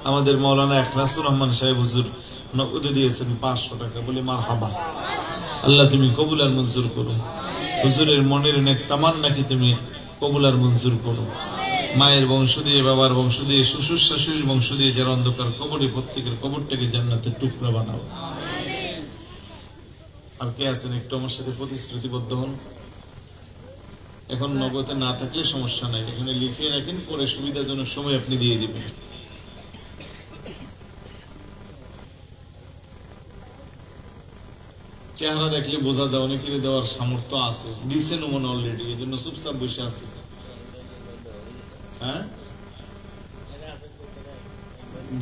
আমাদের মাওলানা ইখলাসুর রহমান সাহেব হুজুর নগদে দিয়েছেন 500 টাকা, বলে মারহাবা। আল্লাহ তুমি কবুল আর মঞ্জুর করো। হুজুরের মনের নেক তামান্নাকে তুমি কবুল আর মঞ্জুর করো। মায়ের বংশ দিয়ে, বাবার বংশ দিয়ে, শ্বশুর শাশুড়ির বংশ দিয়ে যারা অন্ধকার কবরে, প্রত্যেকের কবরটাকে জান্নাতের টুকরা বানাও। আর কে আছেন একটু আমার সাথে প্রতিশ্রুতিবদ্ধ হন। এখন নগদে না থাকলে সমস্যা নাই, এখানে লিখে রাখেন, পরে সুবিধাজনক সময় আপনি দিয়ে দিবেন। চেহারা দেখলে বোঝা যায় অনেকের দেওয়ার সামর্থ্য আছে, দিচ্ছেন মনে অলরেডি, এই জন্য চুপচাপ বসে আছে। হ্যাঁ,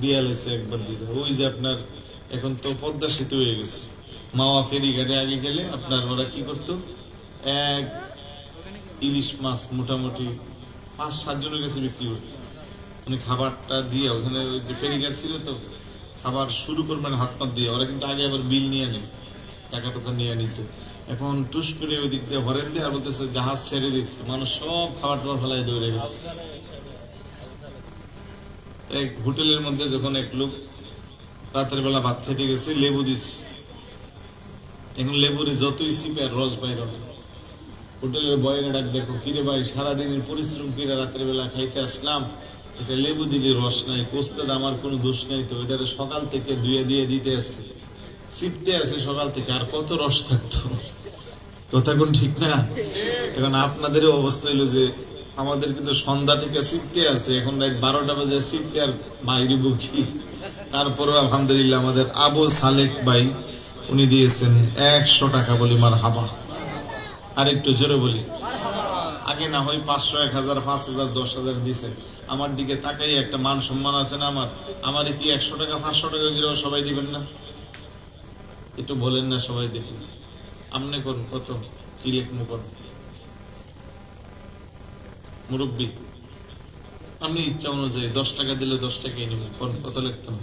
দিয়া লেছে একবার দিলে। ওই যে আপনার এখন তো পদ্মা সেতু হয়ে গেছে, মাওয়া ফেরিঘাটে আগে গেলে আপনার ওরা কি করতো, এক ইলিশ মাছ মোটামুটি 5-7 জনের কাছে বিক্রি করতো। মানে খাবারটা দিয়ে ওখানে ওই যে ফেরিঘাট ছিল তো, খাবার শুরু করবেন হাত পাত দিয়ে, ওরা কিন্তু আগে আবার বিল নিয়ে নেয়, টাকা টুকা নিয়ে নিত। এখন টুস করে ওই দিক দিয়ে হরেন দিয়ে আর বলতেছে জাহাজ ছেড়ে দিচ্ছে, মানুষ সব খাবার টাবার ফেলায় দৌড়ে গেছে। এক হোটেলের মধ্যে যখন এক লোক রাতের বেলা ভাত খেতে গেছে, লেবু দিচ্ছে। এখন লেবুরে যতই সিপে আর রস বাইর হবে। হোটেলের বয়ের ডাক, দেখো কিরে ভাই, সারাদিনের পরিশ্রম করে রাতের বেলা খাইতে আসলাম, এটা লেবু দিলে রস নাই, কোস্তাদ আমার কোনো দোষ নাই তো, এটারে সকাল থেকে ধুয়ে দিয়ে দিতে আসছে, সিপতে আছে সকাল থেকে, আর কত রস থাকতো। কথা কোন ঠিক না? এখন আপনাদের অবস্থা হইলো যে আমাদের কিন্তু সন্ধ্যা থেকে সিপতে আছে, এখন রাত 12টা বাজে সিপতে আর বাইরে বুকি। তারপরেও আলহামদুলিল্লাহ আমাদের আবু সালেক ভাই উনি দিয়েছেন 100 টাকা, বলি মারহাবা। আর একটু জোরে বলি, আগে না হয় 500, 1000, 5000, 10,000 দিছে, আমার দিকে তাকাই একটা মান সম্মান আছে না আমার? আমারে কি 100 টাকা 500 টাকা দিলেও সবাই দিবেন না? একটু বলেন না সবাই, দেখি আমনে কোন কত কি লেখমু কর মুরব্বী, আমি ইচ্ছা অনুযায়ী 10 টাকা দিলে 10 টাকাই নিব, কোন কত লিখতাম?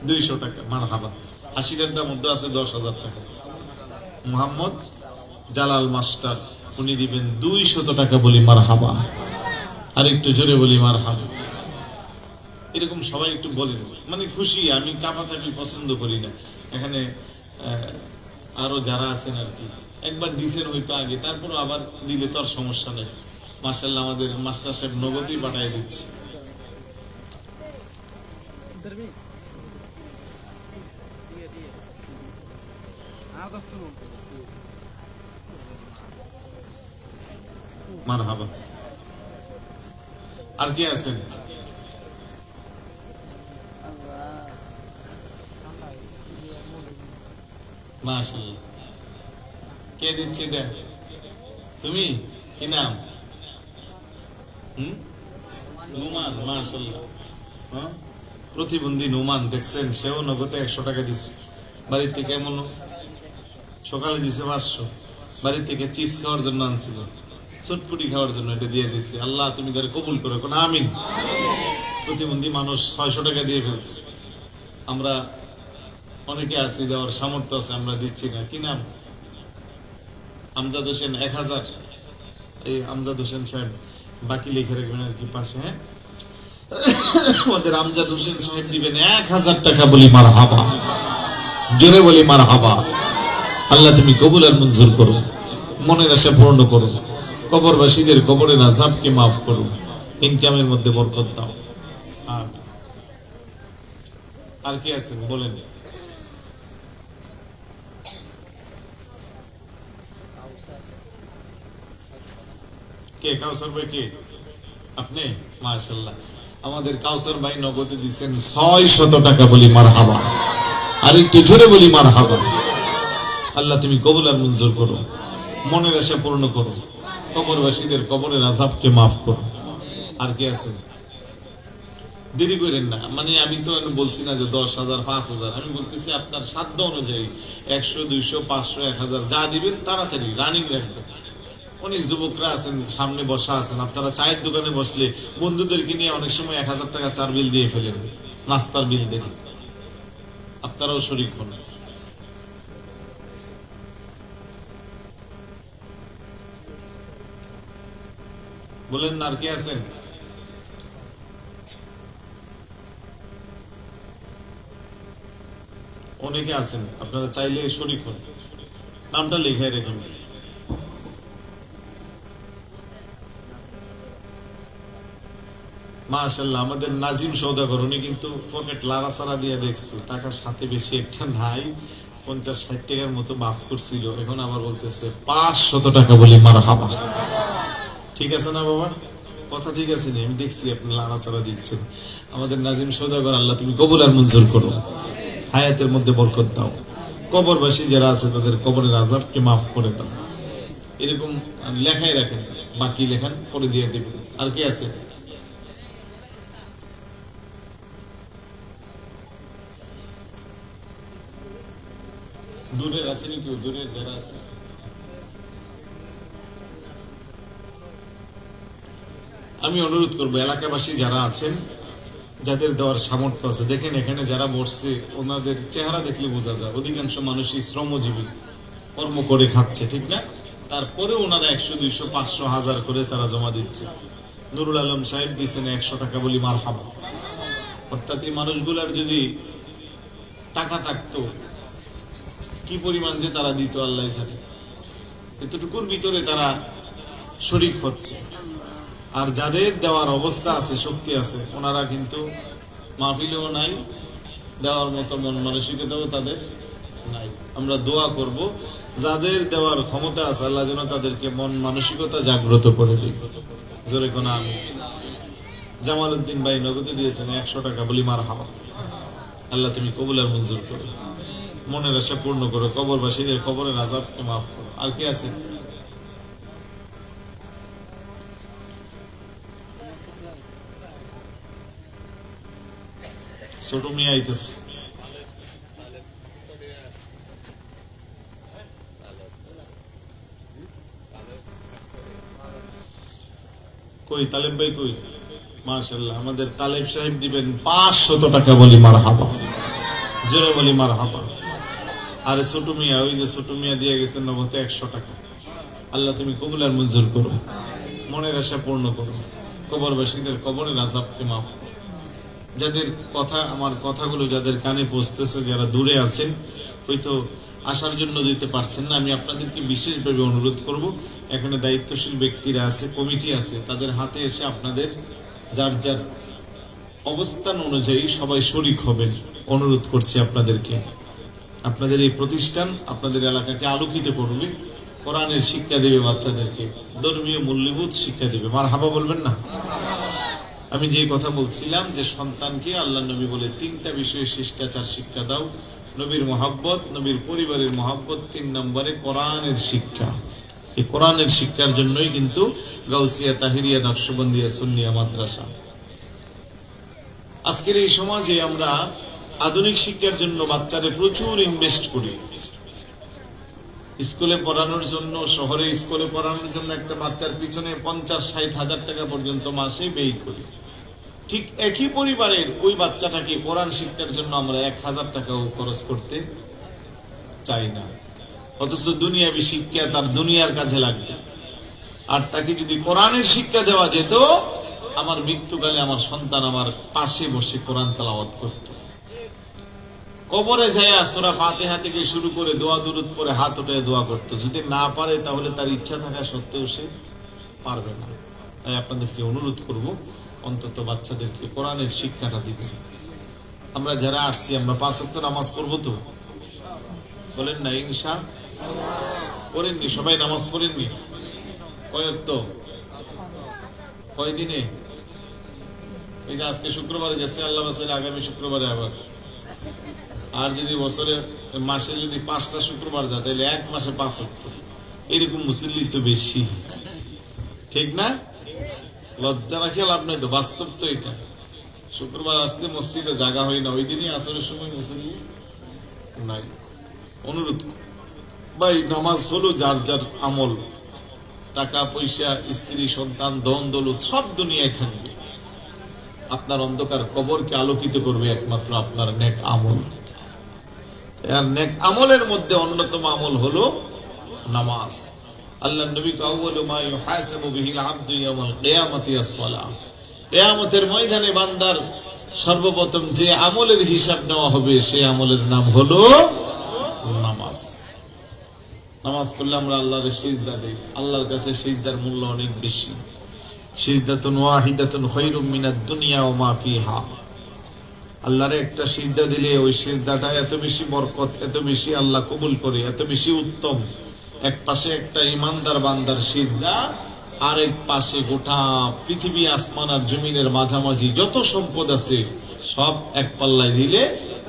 200 টাকা, মারহাবা। 80-এর দাম মধ্যে আছে 10,000 টাকা। মোহাম্মদ জালাল মাস্টার উনি দিবেন 200 টাকা, বলি মারহাবা। আর একটু জোরে বলি মারহাবা। এরকম সবাই একটু বলেন, মানে খুশি। আমি চাপাচাপি পছন্দ করি না। এখানে আরো যারা আছেন আর কি, একবার দিছেন হয়তো আগে, তারপর আবার দিলে তো আর সমস্যা নেই। মাশাআল্লাহ আমাদের মাস্টার সাহেব নগদই পাঠিয়ে দিচ্ছে। মারহাবা। আর কি আছেন? মাশাআল্লাহ। কে দিচ্ছে এটা? তুমি? কি নাম? নুমান। মাশাআল্লাহ। হ্যাঁ, প্রতিবন্ধী নুমান দেখছেন, সেও নগদে 100 টাকা দিচ্ছে বাড়ির থেকে। এমন সকালে দিছে 500, বাড়ির থেকে চিপস খাওয়ার জন্য আনছিল, চটপুটি খাওয়ার জন্য, এটা দিয়ে দিচ্ছে। আল্লাহ তুমি তাদের কবুল করো, কোন আমিন। প্রতিবন্ধী মানুষ 600 টাকা দিয়ে ফেলছে। আমরা অনেকে আছি, দেওয়ার সামর্থ্য আছে, আমরা দিচ্ছি না। কি নাম? আমজাদ হোসেন 1000। এই আমজাদ হোসেন সাহেব বাকি লিখে রাখবেন আর কি পাশে। হ্যাঁ, আমাদের আমজাদ হোসেন সাহেব দিবেন 1000 টাকা। বলি মারহাবা, জোরে বলি মারহাবা। আল্লাহ তুমি কবুল আর মঞ্জুর করো, মনের আশা পূর্ণ করো, কবরবাসীদের কবরের আযাবকে মাফ করো, ইনকামের মধ্যে বরকত দাও। আর কি আছেন বলেন? কে কাউসার ভাই? কে আপনি? মাশাআল্লাহ। আমাদের কাউসার ভাই নগদে দিচ্ছেন 600 টাকা। বলি মারহাবা, আর একটু জোরে বলি মারহাবা। আল্লাহ তুমি কবুল আর মঞ্জুর করো, মনের আশা পূর্ণ করো, কবরবাসীদের কবরের আযাবকে মাফ করো। আর কি আছে? দেরি করেন না, মানে আমি তো বলছি না যে 10,000 5,000, আমি বলতেছি আপনার সাধ্য অনুযায়ী 100 200 500 1000 যা দিবেন তাড়াতাড়ি রানিং রাখবেন। অনেক যুবকরা আছেন সামনে বসা আছেন, আপনারা চায়ের দোকানে বসলে বন্ধুদেরকে নিয়ে অনেক সময় 1000 টাকা চার বিল দিয়ে ফেলেন, নাস্তার বিল দেন। আপনারাও শরীক হন। বলেন না, আর কি আছেন? অনেকে আছেন, আপনারা চাইলে শরীক হন, নামটা লিখে রেখেন। মাশাআল্লাহ। আমাদের নাজিম সওদাগর, উনি কিন্তু পকেট লাড়াচাড়া দিয়ে দেখছে, টাকার সাথে বেশি একটা নাই, 50-60 টাকার মতো বাস করছিল, এখন আবার বলতেছে 500 টাকা। বলি মারহাবা। ঠিক আছে না বাবা? কথা ঠিক আছে নি? আমি দেখছি আপনি লাড়াচাড়া দিচ্ছেন। আমাদের নাজিম সওদাগর, আল্লাহ তুমি কবুল আর মঞ্জুর করো, হায়াতের মধ্যে বরকত দাও, কবরবাসী যারা আছে তাদের কবরের আযাবকে মাফ করে দাও। এরকম লেখাই রাখেন, বাকি লেখান পরে দিয়ে দেবেন। আর কি আছে? দূরের আছে নাকি? দূরের যারা আছে, আমি অনুরোধ করবো এলাকাবাসী যারা আছেন, যাদের দেওয়ার সামর্থ্য আছে, দেখেন এখানে যারা বসছে ওনাদের চেহারা দেখলে বোঝা যায় অধিকাংশ মানুষই শ্রমজীবী, কর্ম করে খাচ্ছে, ঠিক না? তারপরে ওনারা 100 200 500 1000 করে তারা জমা দিচ্ছে। নুরুল আলম সাহেব দিচ্ছেন 100 টাকা। বলি মারহাবা। অর্থাৎ এই মানুষগুলার যদি টাকা থাকতো, কি পরিমাণ যে তারা দিত আল্লাহ জানে। এতটুকুর ভিতরে তারা শরীক হচ্ছে। আর যাদের দেওয়ার অবস্থা আছে, শক্তি আছে, ওনারা কিন্তু মাহফিলেও নাই, দেওয়ার মতো মন মানসিকতাও তাদের নাই। আমরা দোয়া করব যাদের দেওয়ার ক্ষমতা আছে আল্লাহ যেন তাদেরকে মন মানসিকতা জাগ্রত করে দিই। জোরে কোন আমি। জামাল উদ্দিন ভাই নগদে দিয়েছেন 100 টাকা। বলি মারহাবা। আল্লাহ তুমি কবুল আর মঞ্জুর করো, মনের আশা পূর্ণ করো, কবরবাসীদের কবরের আযাবকে মাফ করো। আর কি আছে? ছোট মিয়া আইতেছে। কই তালেব ভাই কই? মাশাআল্লাহ। আমাদের তালেব সাহেব দিবেন 500 টাকা। বলি মারহাবা, জোরে বলি মারহাবা। আরে ছোট মিয়া, ওই যে ছোট মিয়া দিয়ে গেছেন নগদে 100 টাকা। আল্লাহ তুমি কবুল আর মঞ্জুর করো, মনের আশা পূর্ণ করো, কবরবাসীদের কবরের আযাবকে মাফ করো। যাদের কথা, আমার কথাগুলো যাদের কানে পৌঁছতেছে, যারা দূরে আছেন, হয়তো আসার জন্য দিতে পারছেন না, আমি আপনাদেরকে বিশেষভাবে অনুরোধ করব, এখানে দায়িত্বশীল ব্যক্তিরা আছে, কমিটি আছে, তাদের হাতে এসে আপনাদের যার যার অবস্থান অনুযায়ী সবাই শরীক হবেন। অনুরোধ করছি আপনাদেরকে। আপনাদের এই প্রতিষ্ঠান আপনাদের এলাকাকে আলোকিত করবে, কোরআনের শিক্ষা দেবে, বাচ্চাদেরকে ধর্মীয় মূল্যবোধ শিক্ষা দেবে। মারহাবা বলবেন না? আমি যে কথা বলছিলাম যে সন্তানকে আল্লাহ নবী বলে তিনটা বিষয়ে শিষ্টাচার শিক্ষা দাও, নবীর মহব্বত, নবীর পরিবারের মহব্বত, 3 নম্বরে কোরআনের শিক্ষা। এই কোরআনের শিক্ষার জন্যই কিন্তু গাউসিয়া, তাহিরিয়া, নকশবন্দিয়া, সুন্নিয়া মাদ্রাসা। আজকের এই সমাজে আমরা আধুনিক শিক্ষার জন্য বাচ্চাদের প্রচুর ইনভেস্ট করি। স্কুলে পড়ানোর জন্য, শহরে স্কুলে পড়ানোর জন্য একটা বাচ্চার পিছনে 50-60 হাজার টাকা পর্যন্ত মাসে ব্যয় করি। ঠিক একই পরিবারের ওই বাচ্চাটাকে কোরআন শিক্ষার জন্য আমরা 1000 টাকাও খরচ করতে চাই না, অথচ দুনিয়াবি শিক্ষা তার দুনিয়ার কাজে লাগবে। আর তাকে যদি কোরআনের শিক্ষা দেওয়া যেত, আমার মৃত্যুকালে আমার সন্তান আমার পাশে বসে কোরআন তেলাওয়াত করত। কবরে যায় সূরা ফাতিহা থেকে শুরু করে দোয়া দুরূদ পড়ে হাত উঠায় দোয়া করত। যদি না পারে তাহলে তার ইচ্ছা থাকা সত্ত্বেও সে পারবে না। তাই আপনাদেরকে অনুরোধ করব, অন্তত বাচ্চাদেরকে কোরআনের শিক্ষাটা দিবেন। আমরা যারা আসছি আমরা 5 ওয়াক্ত নামাজ পড়বো তো? বলেন না ইনশাআল্লাহ? পড়েননি সবাই? নামাজ পড়েননি? কয় ওয়াক্ত? কয় দিনে? এই যে আজকে শুক্রবারে গেছে, আল্লাহ বাঁচাইলে আগামী শুক্রবারে আবার। আর যদি বছরে মাসে যদি 5টা শুক্রবার যায় তাহলে 1 মাসে 5 ওয়াক্ত। এরকম মুসল্লি তো বেশি, ঠিক না? লজ্জা রাখে লাভ নাই তো, বাস্তব তো এটা। শুক্রবার আসতে মসজিদে জায়গা হয় না, ওই দিনই আসরের সময় মুসল্লি নাই। অনুরোধ ভাই, নামাজ হলো যার যার আমল। টাকা পয়সা, স্ত্রী, সন্তান, ধন দৌলত সব দুনিয়ায় থাকবে। আপনার অন্ধকার কবরকে আলোকিত করবে একমাত্র আপনার নেক আমল। আর নেক আমলের মধ্যে অন্যতম আমল হলো নামাজ। আল্লাহ নবী আউয়ালু মা ইউহাসাবু বিহিল আবদু ইয়াউমাল কিয়ামাতি আস-সালাহ। কিয়ামতের ময়দানে বান্দার সর্বপ্রথম যে আমলের হিসাব নেওয়া হবে সেই আমলের নাম হলো নামাজ। নামাজ পড়লে আমরা আল্লাহর সিজদা দেই। আল্লাহর কাছে সিজদার মূল্য অনেক বেশি। সিজদাতুন ওয়াহিদাতুন খায়রুম মিনাদ দুনিয়া ওয়া মা ফিহা। আল্লাহর একটা সিজদা দিলে ওই সিজদাটা এত বেশি বরকত, এত বেশি আল্লাহ কবুল করে, এত বেশি উত্তম। এক পাশে একটা ইমানদার বান্দার সিজদা, আর এক পাশে গোটা পৃথিবী, আসমান আর জমিনের মাঝামাঝি যত সম্পদ আছে সব এক পাল্লায় দিলে,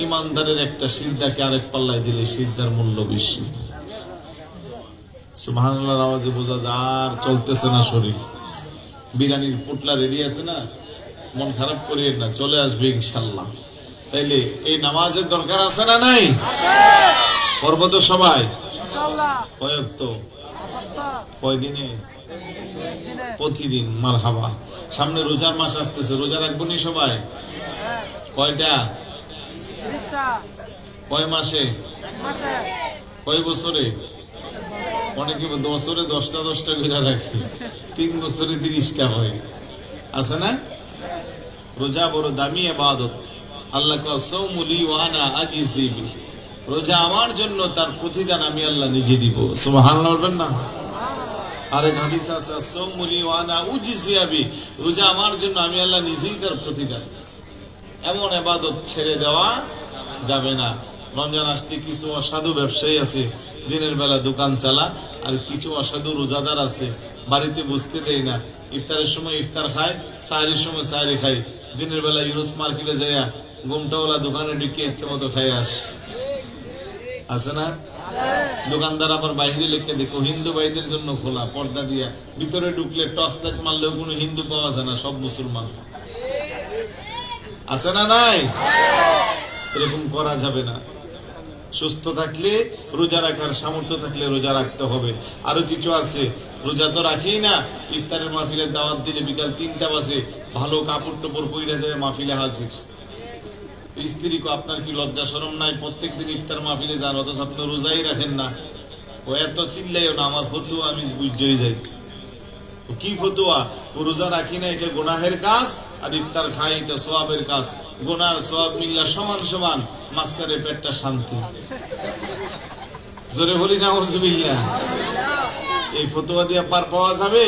ইমানদারের একটা সিজদাকে আরেক পাল্লায় দিলে সিজদার মূল্য বেশি। সুবহানাল্লাহর আওয়াজে বোঝা যায় আর চলতেছে না শরীর। বিরিয়ানির পোটলা রেডি আছে না, মন খারাপ করিয়ে না, চলে আসবে ইনশাল্লাহ। তাইলে এই নামাজের দরকার আছে না নাই? করবো তো সবাই? কয়েক তো কয় দিনে? প্রতিদিন। মারহাবা। সামনে রোজার মাস আসতেছে, রোজা রাখবো নি সবাই? কয়টা? কয় মাসে? কয় বছরে? অনেকে বছরে 10টা 10টা করে রাখে, 3 বছরে 30টা হয়। আছে না? রোজা বড় দামি ইবাদত। আল্লাহ কয় সাওমু লি ওয়া আনা আজজি বি। রোজা আমার জন্য, তার প্রতিদান আমি আল্লাহ নিজে দিব। সুবহানাল্লাহ বলবেন না? আরে হাদিস আছে সাওমু লি ওয়া আনা উজজি বি। রোজা আমার জন্য, আমি আল্লাহ নিজেই তার প্রতিদান। এমন ইবাদত ছেড়ে দেওয়া যাবে না। রমজান আসলে কিছু অসাধু ব্যবসায়ী আছে, দিনের বেলা দোকান চালা, আর কিছু অসাধু রোজাদার আছে বাড়িতে বুঝতে দেয় না। ইফতারের সময় ইফতার খায়, সাহরির সময় সাহরি খায়। দিনের বেলা ইউনুস মার্কেটে যায় ঘুমটাওয়ালা দোকানে ঢুকে ইচ্ছে মতো খাই আছে না? দোকানদার আবার বাইরে লিখে দেখো হিন্দু ভাইদের জন্য খোলা, পর্দা দিয়া। ভিতরে ঢুকলে টর্চ লাইট মারলেও কোনো হিন্দু পাওয়া যায় না, সব মুসলমান। আছে না নাই? এরকম করা যাবে না। সুস্থ থাকলে, রোজা রাখার সামর্থ্য থাকলে রোজা রাখতে হবে। আরো কিছু আছে, রোজা তো রাখি না, ইফতারের মাহফিলের দাওয়াত দিলে বিকাল 3টা বাজে ভালো কাপড় টপড় পইরা যায় মাহফিলে হাজির। স্ত্রী কো আপনার কি লজ্জা শরম নাই? প্রত্যেকদিন ইফতার মাহফিলে যান, অথচ আপনি রোজাই রাখেন না। ও এত চিল্লাইও না, আমার ফতুয়া আমি বুঝতেই যাই। কি ফতুয়া? রোজা রাখি না এটা গুনাহের কাজ, আর ইফতার খাই এটা সওয়াবের কাজ। গুনার সওয়াব মিল্লা সমান সমান, মাঝখানে পেটটা শান্তি। জোরে বলি নাউজুবিল্লাহ। এই ফতুয়া দিয়ে পার পাওয়া যাবে?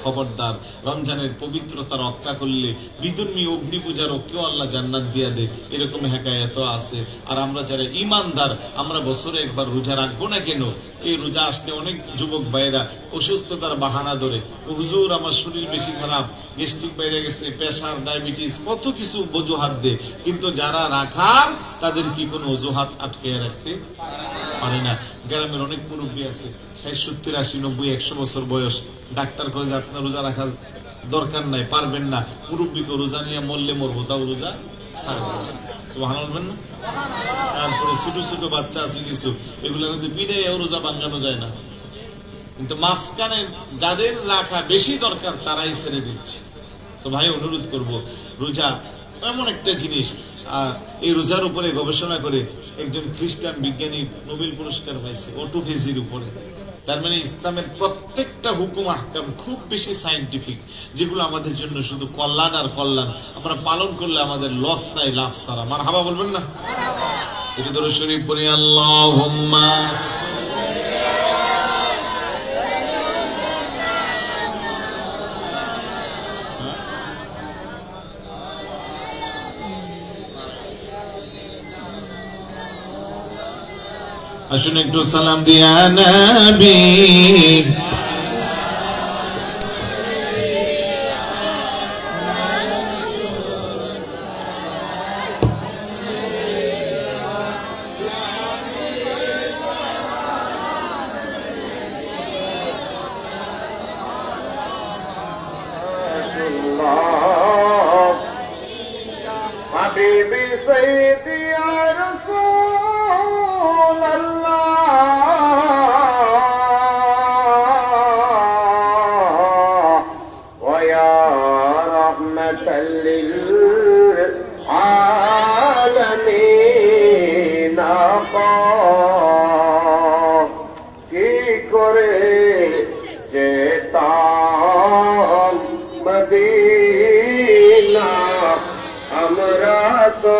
খবরদার, রমজানের পবিত্রতা রক্ষা করলে বিধর্মী অগ্নি পূজারও কেউ আল্লাহ জান্নাত দিয়া দে, এরকম হেকায়াত আছে। আর আমরা যারা ইমানদার, আমরা বছরে একবার রোজা রাখবো না কেন? এই রোজা আসলে অনেক যুবক ভাইরা অসুস্থতার বাহানা ধরে, হুজুর আমার শরীর বেশি খারাপ, গ্যাস্ট্রিক বাইরে গেছে, প্রেশার, ডায়াবেটিস, কত কিছু অজুহাত দে। কিন্তু যারা রাখার, তাদের কি কোনো অজুহাত আটকে রাখতে পারে না। গ্রামের অনেক মুরব্বী আছে, 60, 70, 80, 90, 100 বছর বয়স, ডাক্তার করে যে আপনার রোজা রাখা দরকার নাই, পারবেন না। মুরব্বীকে রোজা নিয়ে মরলে মরবো, তাও রোজা ছাড়বেন না। সুবহানাল্লাহ বলবেন না? তারপরে ছোট ছোট বাচ্চা আছে কিছু, এগুলো কিন্তু পিড়াইয়াও রোজা ভাঙানো যায় না। কিন্তু মাঝখানে যাদের রাখা বেশি দরকার, তারাই ছেড়ে দিচ্ছে। তো ভাই অনুরোধ করব, রোজা এমন একটা জিনিস, এই রোজার উপরে গবেষণা করে একজন খ্রিস্টান বিজ্ঞানী নোবেল পুরস্কার পাইছে অটোফেজির উপরে। তার মানে ইসলামের প্রত্যেকটা হুকুম আহকাম খুব বেশি সায়েন্টিফিক, যেগুলো আমাদের জন্য শুধু কল্যাণ আর কল্যাণ। আমরা পালন করলে আমাদের লস নাই, লাভ সারা। মারহাবা বলবেন না? এটা দরুদ শরীফ পড়ি, আল্লাহুম্মা আসুন একটু সালাম দিয়া নবী। হাবিবি সাইয়্যিদি ইয়া রাসূলাল্লাহ ওয়া ইয়া রাহমাতাল লিল আলামিন। কি করে যেতাম মদিনা আমরা তো